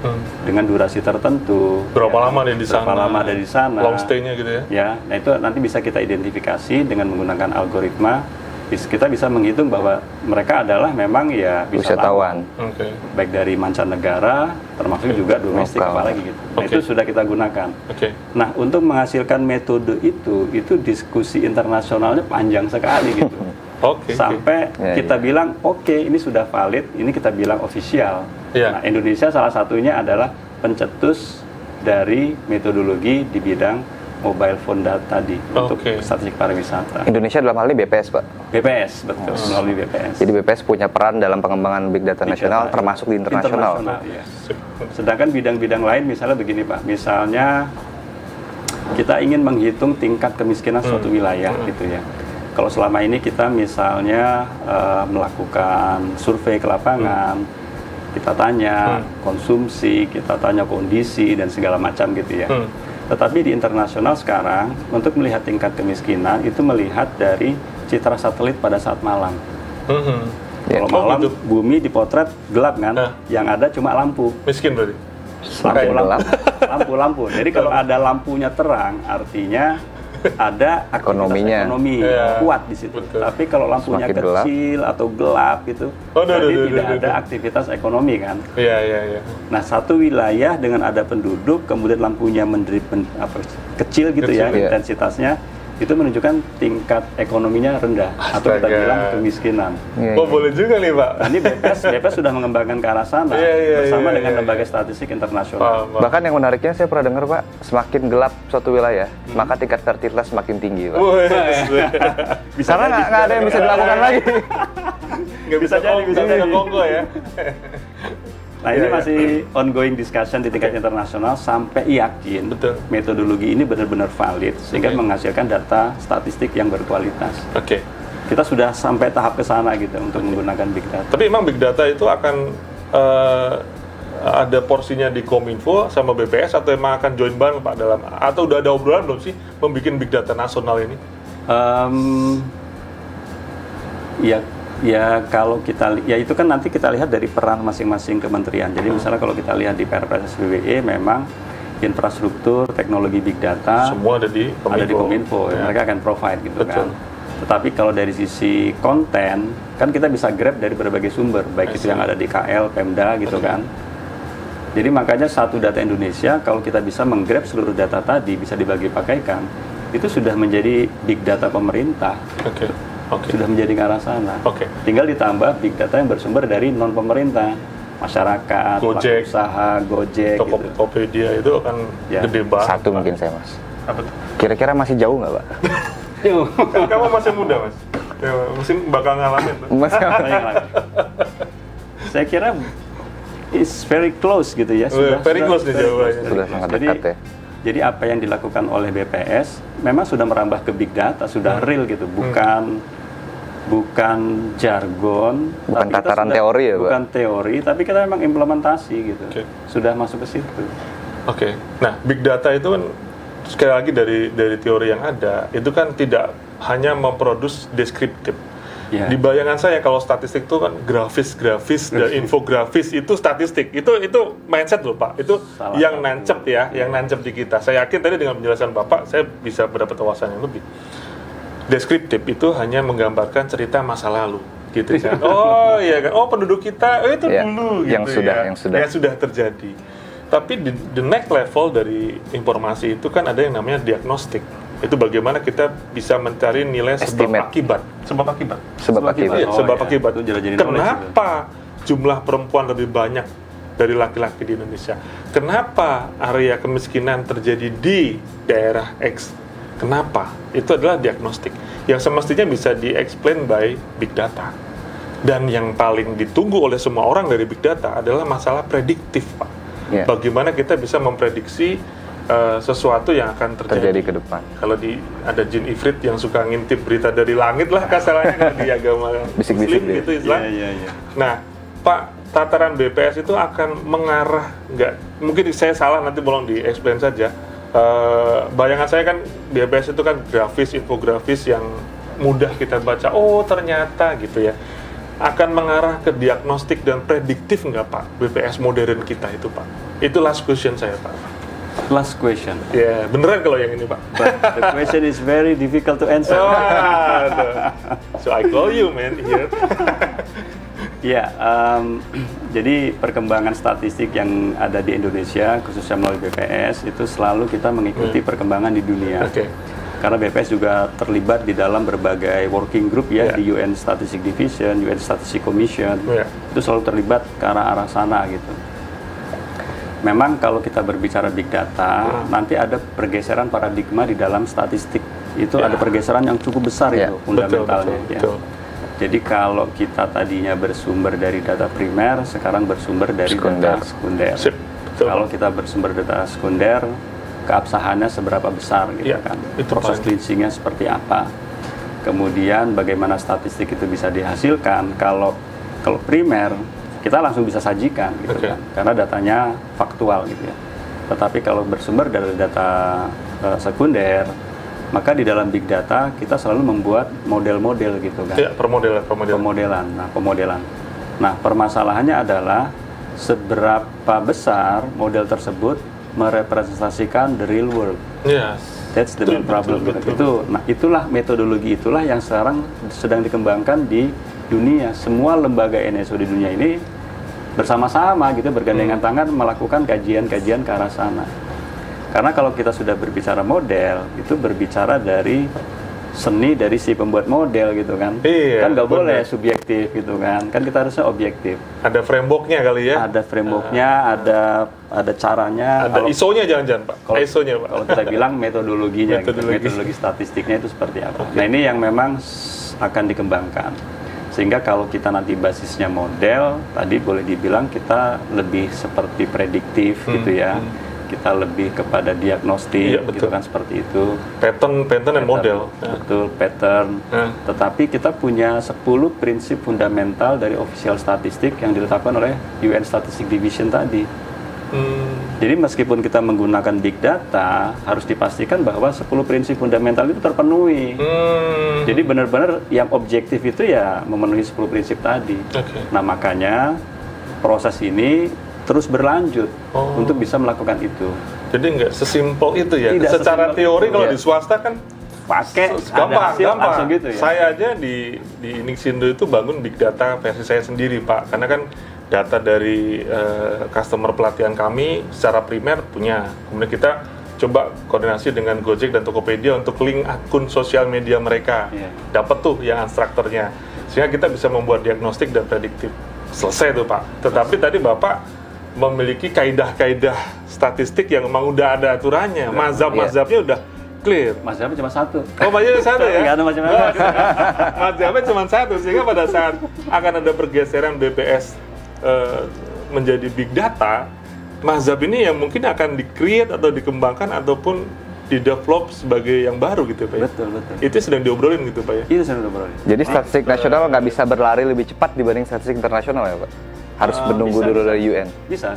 dengan durasi tertentu. Berapa lama dia di sana? Berapa lama ada di sana? Long stay-nya gitu ya? Ya, nah itu nanti bisa kita identifikasi dengan menggunakan algoritma. Kita bisa menghitung bahwa mereka adalah memang ya Wisatawan. Oke. baik dari mancanegara, termasuk juga domestik Lokal. apalagi gitu. Nah, Oke. itu sudah kita gunakan. Oke. Nah, untuk menghasilkan metode itu diskusi internasionalnya panjang sekali gitu. Oke. Sampai Ya, kita bilang oke, ini sudah valid, ini kita bilang official. Ya. Nah, Indonesia salah satunya adalah pencetus dari metodologi di bidang mobile phone data tadi untuk Oke. statistik pariwisata. Indonesia dalam hal ini BPS, Pak. BPS betul, melalui BPS. Jadi BPS punya peran dalam pengembangan big data Big nasional, data. termasuk di internasional. Ya. Sedangkan bidang-bidang lain misalnya begini Pak, misalnya kita ingin menghitung tingkat kemiskinan suatu wilayah gitu ya. Kalau selama ini kita misalnya melakukan survei ke lapangan, kita tanya konsumsi, kita tanya kondisi dan segala macam gitu ya. Tetapi di internasional sekarang untuk melihat tingkat kemiskinan itu melihat dari citra satelit pada saat malam. Kalau Oh, malam gitu. bumi dipotret gelap kan, Nah. yang ada cuma lampu. Miskin berarti? Gelap. Lampu. Jadi kalau ada lampunya terang, artinya ada aktivitas Ekonominya. ekonomi Iya. kuat di situ. Betul. Tapi kalau lampunya Semakin gelap. kecil atau gelap itu, Oh, berarti duh, tidak duh, ada duh. aktivitas ekonomi kan. Iya, iya, iya. Nah, satu wilayah dengan ada penduduk, kemudian lampunya kecil gitu ya, Kecil. Iya. intensitasnya, itu menunjukkan tingkat ekonominya rendah atau kita Astaga. bilang kemiskinan. Iya, Oh, iya. boleh juga nih, Pak. Nah, ini BPS sudah mengembangkan ke arah sana Iya, bersama iya, dengan iya, lembaga iya. statistik internasional. Paham, paham. Bahkan yang menariknya saya pernah dengar, Pak, semakin gelap suatu wilayah, maka tingkat fertilitas semakin tinggi, Pak. Wes. Karena nggak ada yang bisa dilakukan lagi. Nggak bisa jadi. Kongo ya. Nah, ini Iya, iya. masih ongoing discussion di tingkat internasional sampai yakin Betul. metodologi ini benar-benar valid sehingga Oke. menghasilkan data statistik yang berkualitas. Oke. kita sudah sampai tahap ke sana gitu untuk menggunakan big data. Tapi emang big data itu akan ada porsinya di Kominfo sama BPS atau emang akan join bareng Pak dalam, atau udah ada obrolan belum sih membuat big data nasional ini? Ya kalau kita, ya itu kan nanti kita lihat dari peran masing-masing kementerian. Jadi misalnya kalau kita lihat di Perpres BWE memang infrastruktur teknologi big data Semua ada di Kominfo, Ya. mereka akan provide gitu. Betul. Kan. Tetapi kalau dari sisi konten kan kita bisa grab dari berbagai sumber, baik itu yang ada di KL, Pemda gitu kan. Jadi makanya satu data Indonesia kalau kita bisa menggrab seluruh data tadi bisa dibagi pakaikan, itu sudah menjadi big data pemerintah. Sudah menjadi ke arah sana. Tinggal ditambah big data yang bersumber dari non pemerintah, masyarakat, Gojek, usaha, Gojek, Tokopedia gitu. Itu akan gede banget. Satu mungkin saya Mas. Apa tuh? Kira-kira masih jauh nggak Pak? Kan kamu masih muda Mas. Ya, mungkin bakal ngalamin tuh. Saya kira is very close gitu ya. Very close nih jawabannya. Sudah sangat dekat ya. Jadi apa yang dilakukan oleh BPS memang sudah merambah ke big data, sudah real gitu, bukan jargon, bukan tapi tataran sudah, teori ya, Pak? Bukan teori, tapi kita memang implementasi gitu. Sudah masuk ke situ. Nah, big data itu kan sekali lagi dari teori yang ada, itu kan tidak hanya memproduksi deskriptif. Di bayangan saya kalau statistik itu kan grafis dan infografis itu statistik. Itu mindset loh Pak. Itu salah yang nancep ya, yang nancep di kita. Saya yakin tadi dengan penjelasan Bapak saya bisa mendapat wawasan yang lebih. Deskriptif itu hanya menggambarkan cerita masa lalu gitu kan. Oh iya kan. Oh penduduk kita itu dulu gitu yang sudah terjadi. Tapi the next level dari informasi itu kan ada yang namanya diagnostik. Itu bagaimana kita bisa mencari nilai sebab akibat. Kenapa jumlah perempuan lebih banyak dari laki-laki di Indonesia? Kenapa area kemiskinan terjadi di daerah X? Kenapa? Itu adalah diagnostik yang semestinya bisa di-explain by big data. Dan yang paling ditunggu oleh semua orang dari big data adalah masalah prediktif, Pak. Bagaimana kita bisa memprediksi sesuatu yang akan terjadi ke depan. Kalau ada jin ifrit yang suka ngintip berita dari langit lah kasarannya kan di agama Muslim gitu Islam. Nah, Pak, tataran BPS itu akan mengarah mungkin saya salah, nanti bolong di-explain saja. Bayangan saya kan BPS itu kan grafis, infografis yang mudah kita baca. Oh, ternyata gitu ya. Akan mengarah ke diagnostik dan prediktif nggak Pak BPS modern kita itu Pak? Itu last question saya Pak. Last question. Ya, beneran kalau yang ini Pak. But the question is very difficult to answer. So I call you man here. Jadi perkembangan statistik yang ada di Indonesia, khususnya melalui BPS, itu selalu kita mengikuti perkembangan di dunia. Karena BPS juga terlibat di dalam berbagai working group di UN Statistic Division, UN Statistic Commission, itu selalu terlibat ke arah sana gitu. Memang kalau kita berbicara big data, nanti ada pergeseran paradigma di dalam statistik. Itu ada pergeseran yang cukup besar itu fundamentalnya. Betul. Jadi kalau kita tadinya bersumber dari data primer, sekarang bersumber dari data sekunder. Kalau kita bersumber data sekunder, keabsahannya seberapa besar gitu kan? Proses cleansingnya seperti apa? Kemudian bagaimana statistik itu bisa dihasilkan? Kalau primer kita langsung bisa sajikan gitu kan, karena datanya faktual gitu ya. Tetapi kalau bersumber dari data sekunder, maka di dalam big data kita selalu membuat model-model gitu kan. Pemodelan. Nah, permasalahannya adalah seberapa besar model tersebut merepresentasikan the real world. That's the main problem. Itulah metodologi yang sekarang sedang dikembangkan di dunia. Semua lembaga NSO di dunia ini bersama-sama gitu bergandengan tangan melakukan kajian-kajian ke arah sana. Karena kalau kita sudah berbicara model, itu berbicara dari seni dari si pembuat model gitu kan. Kan nggak boleh subjektif gitu kan. Kan kita harusnya objektif. Ada frameworknya kali ya? Ada frameworknya, ada caranya. Ada ISO-nya jangan-jangan Pak. ISO-nya Pak. Kalau kita bilang metodologinya, metodologi statistiknya itu seperti apa. Nah ini yang memang akan dikembangkan. Sehingga kalau kita nanti basisnya model, tadi boleh dibilang kita lebih seperti prediktif gitu ya. kita lebih kepada diagnostik, Iya, betul. gitu kan, seperti itu. Pattern dan model. Betul, pattern. Tetapi kita punya 10 prinsip fundamental dari official statistik yang ditetapkan oleh UN Statistic Division tadi. Jadi meskipun kita menggunakan big data, harus dipastikan bahwa 10 prinsip fundamental itu terpenuhi. Jadi benar-benar yang objektif itu ya memenuhi 10 prinsip tadi. Oke. Nah, makanya proses ini terus berlanjut untuk bisa melakukan itu. Jadi nggak sesimpel itu ya. Tidak Secara sesimpel teori itu, kalau ya. di swasta kan Pakai gampang. langsung gitu ya. Saya aja di Inixindo itu bangun big data versi saya sendiri, Pak. Karena kan data dari customer pelatihan kami secara primer punya. Kemudian kita coba koordinasi dengan Gojek dan Tokopedia untuk link akun sosial media mereka. Iya. Dapat tuh yang instrukturnya. Sehingga kita bisa membuat diagnostik dan prediktif. Selesai tuh, Pak. Tetapi tadi Bapak memiliki kaidah-kaidah statistik yang memang udah ada aturannya. Mazhab-mazhabnya udah clear. Mazhabnya cuma satu. Oh, mazhabnya satu ya? Nggak ada macam-macam. Mazhabnya cuma satu, sehingga pada saat akan ada pergeseran BPS menjadi big data, mazhab ini yang mungkin akan di-create atau dikembangkan ataupun di-develop sebagai yang baru gitu, Pak ya? Betul. Itu sedang diobrolin gitu, Pak ya? Itu saya udah berani. Jadi statistik nasional nggak bisa berlari lebih cepat dibanding statistik internasional ya Pak? Harus menunggu bisa, dulu bisa. dari UN? Bisa.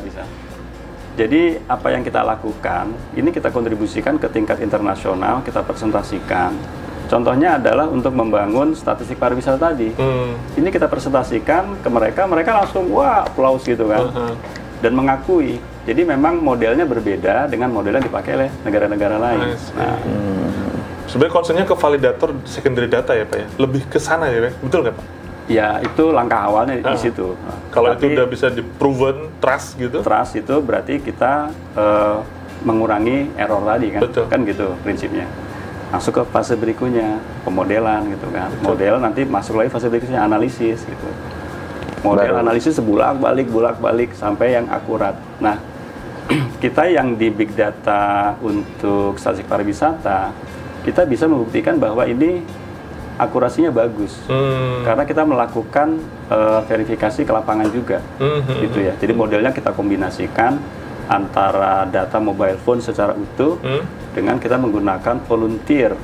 Jadi apa yang kita lakukan, ini kita kontribusikan ke tingkat internasional, kita presentasikan. Contohnya adalah untuk membangun statistik pariwisata tadi. Ini kita presentasikan ke mereka langsung wah applause gitu kan. Dan mengakui. Jadi memang modelnya berbeda dengan model yang dipakai oleh negara-negara lain. Nah, Sebenarnya concernnya ke validator secondary data ya, Pak ya? Lebih ke sana ya, Pak? Betul nggak, Pak? ya itu langkah awalnya di situ. Kalau Tapi itu udah bisa di-proven, trust gitu? trust itu berarti kita mengurangi error tadi kan. Betul. Kan gitu prinsipnya. Masuk ke fase berikutnya, pemodelan gitu kan. Model nanti masuk lagi fase berikutnya analisis gitu. Model analisis bolak-balik sampai yang akurat. Nah, kita yang di big data untuk statistik pariwisata, kita bisa membuktikan bahwa ini akurasinya bagus. Karena kita melakukan verifikasi ke lapangan juga. Gitu ya. Jadi modelnya kita kombinasikan antara data mobile phone secara utuh dengan kita menggunakan volunteer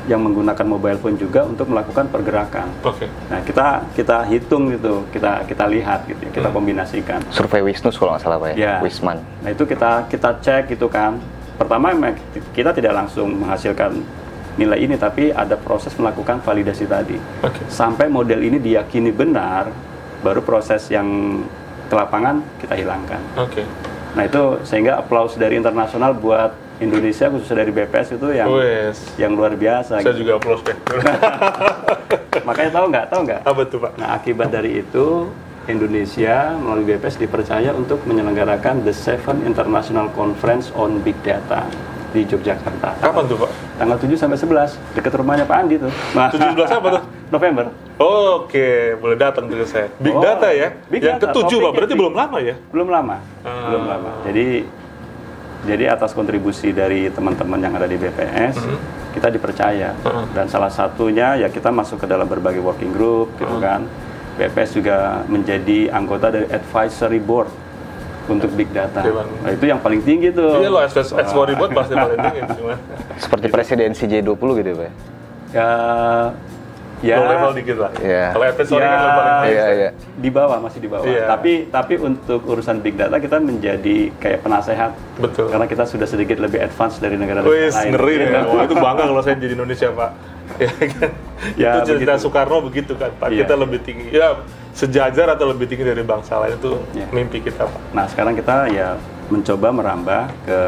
yang menggunakan mobile phone juga untuk melakukan pergerakan. Oke. Nah, kita hitung gitu, kita lihat gitu, kita kombinasikan. Survei Wisnus kalau nggak salah Pak ya, Ya. Wisman. Nah, itu kita cek gitu kan. Pertama kita tidak langsung menghasilkan nilai ini, tapi ada proses melakukan validasi tadi. Oke. Sampai model ini diyakini benar, baru proses yang ke lapangan kita hilangkan. Oke. Nah, itu sehingga applause dari internasional buat Indonesia, khususnya dari BPS itu yang luar biasa. Saya gitu. juga applause, Pak. Makanya tahu nggak? Apa tuh, Pak? Nah, akibat dari itu Indonesia melalui BPS dipercaya untuk menyelenggarakan The 7 International Conference on Big Data di Yogyakarta. Kapan tuh, Pak? Tanggal 7 sampai 11 dekat rumahnya Pak Andi tuh. Nah, 17 apa tuh? November. Oke, boleh datang tuh ke saya. Big Oh, data ya? Big yang data, ketujuh, Pak. topiknya Berarti big. belum lama ya? Belum lama. Jadi atas kontribusi dari teman-teman yang ada di BPS, kita dipercaya. Dan salah satunya ya kita masuk ke dalam berbagai working group gitu kan. BPS juga menjadi anggota dari advisory board untuk big data. Nah, itu yang paling tinggi tuh. Iya loh, advisory board pasti paling tinggi. Cuman Seperti presidensi G20 gitu ya Pak? Ya, low level dikit lah. Iya. Kalau advisory kan lebih paling tinggi. Iya. di bawah, masih di bawah. Iya. Tapi untuk urusan big data kita menjadi kayak penasehat. Betul. Karena kita sudah sedikit lebih advance dari negara-negara Wih, lain. ngeri Iya. nih. Wah, itu bangga kalau saya jadi Indonesia, Pak. Ya kan? Ya, itu cerita begitu. Soekarno begitu kan, Pak. Iya. Kita lebih tinggi. Ya, sejajar atau lebih tinggi dari bangsa lain itu Iya. mimpi kita, Pak. Nah, sekarang kita ya mencoba merambah ke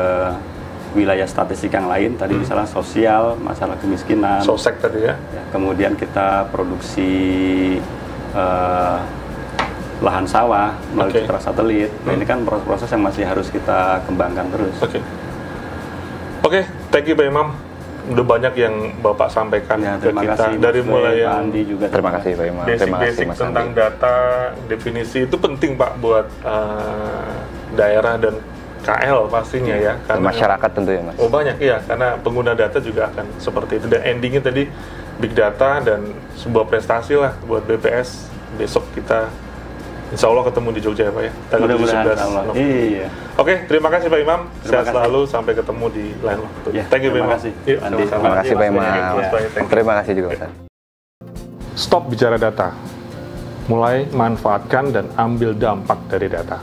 wilayah statistik yang lain. Tadi misalnya sosial, masalah kemiskinan. Sosek tadi ya. Ya, kemudian kita produksi lahan sawah melalui Oke. citra satelit. Nah, ini kan proses yang masih harus kita kembangkan terus. Oke, thank you Pak Imam. Udah banyak yang Bapak sampaikan Ya, ke terima kita kasih dari Mas mulai Wei, Pak yang Andi juga. Terima kasih Pak Imam. Terima kasih basic-basic Mas tentang Andi. data, definisi itu penting Pak buat daerah dan KL pastinya ya. Dan masyarakat tentu ya Mas. Oh banyak ya, karena pengguna data juga akan seperti itu. Dan endingnya tadi big data dan sebuah prestasi lah buat BPS. Besok kita Insya Allah ketemu di Jogja ya Pak ya, tanggal Mudah-mudahan 17 Allah. November. Iya. Oke, terima kasih Pak Imam. Terima Sehat kasih. selalu, sampai ketemu di lain waktu. Ya, Thank you Pak terima Imam. kasih, Yuk, Andi. sama-sama. Terima kasih Pak Imam. Yes, Pak. Thank you. Terima kasih juga Ustaz. Stop bicara data. Mulai manfaatkan dan ambil dampak dari data.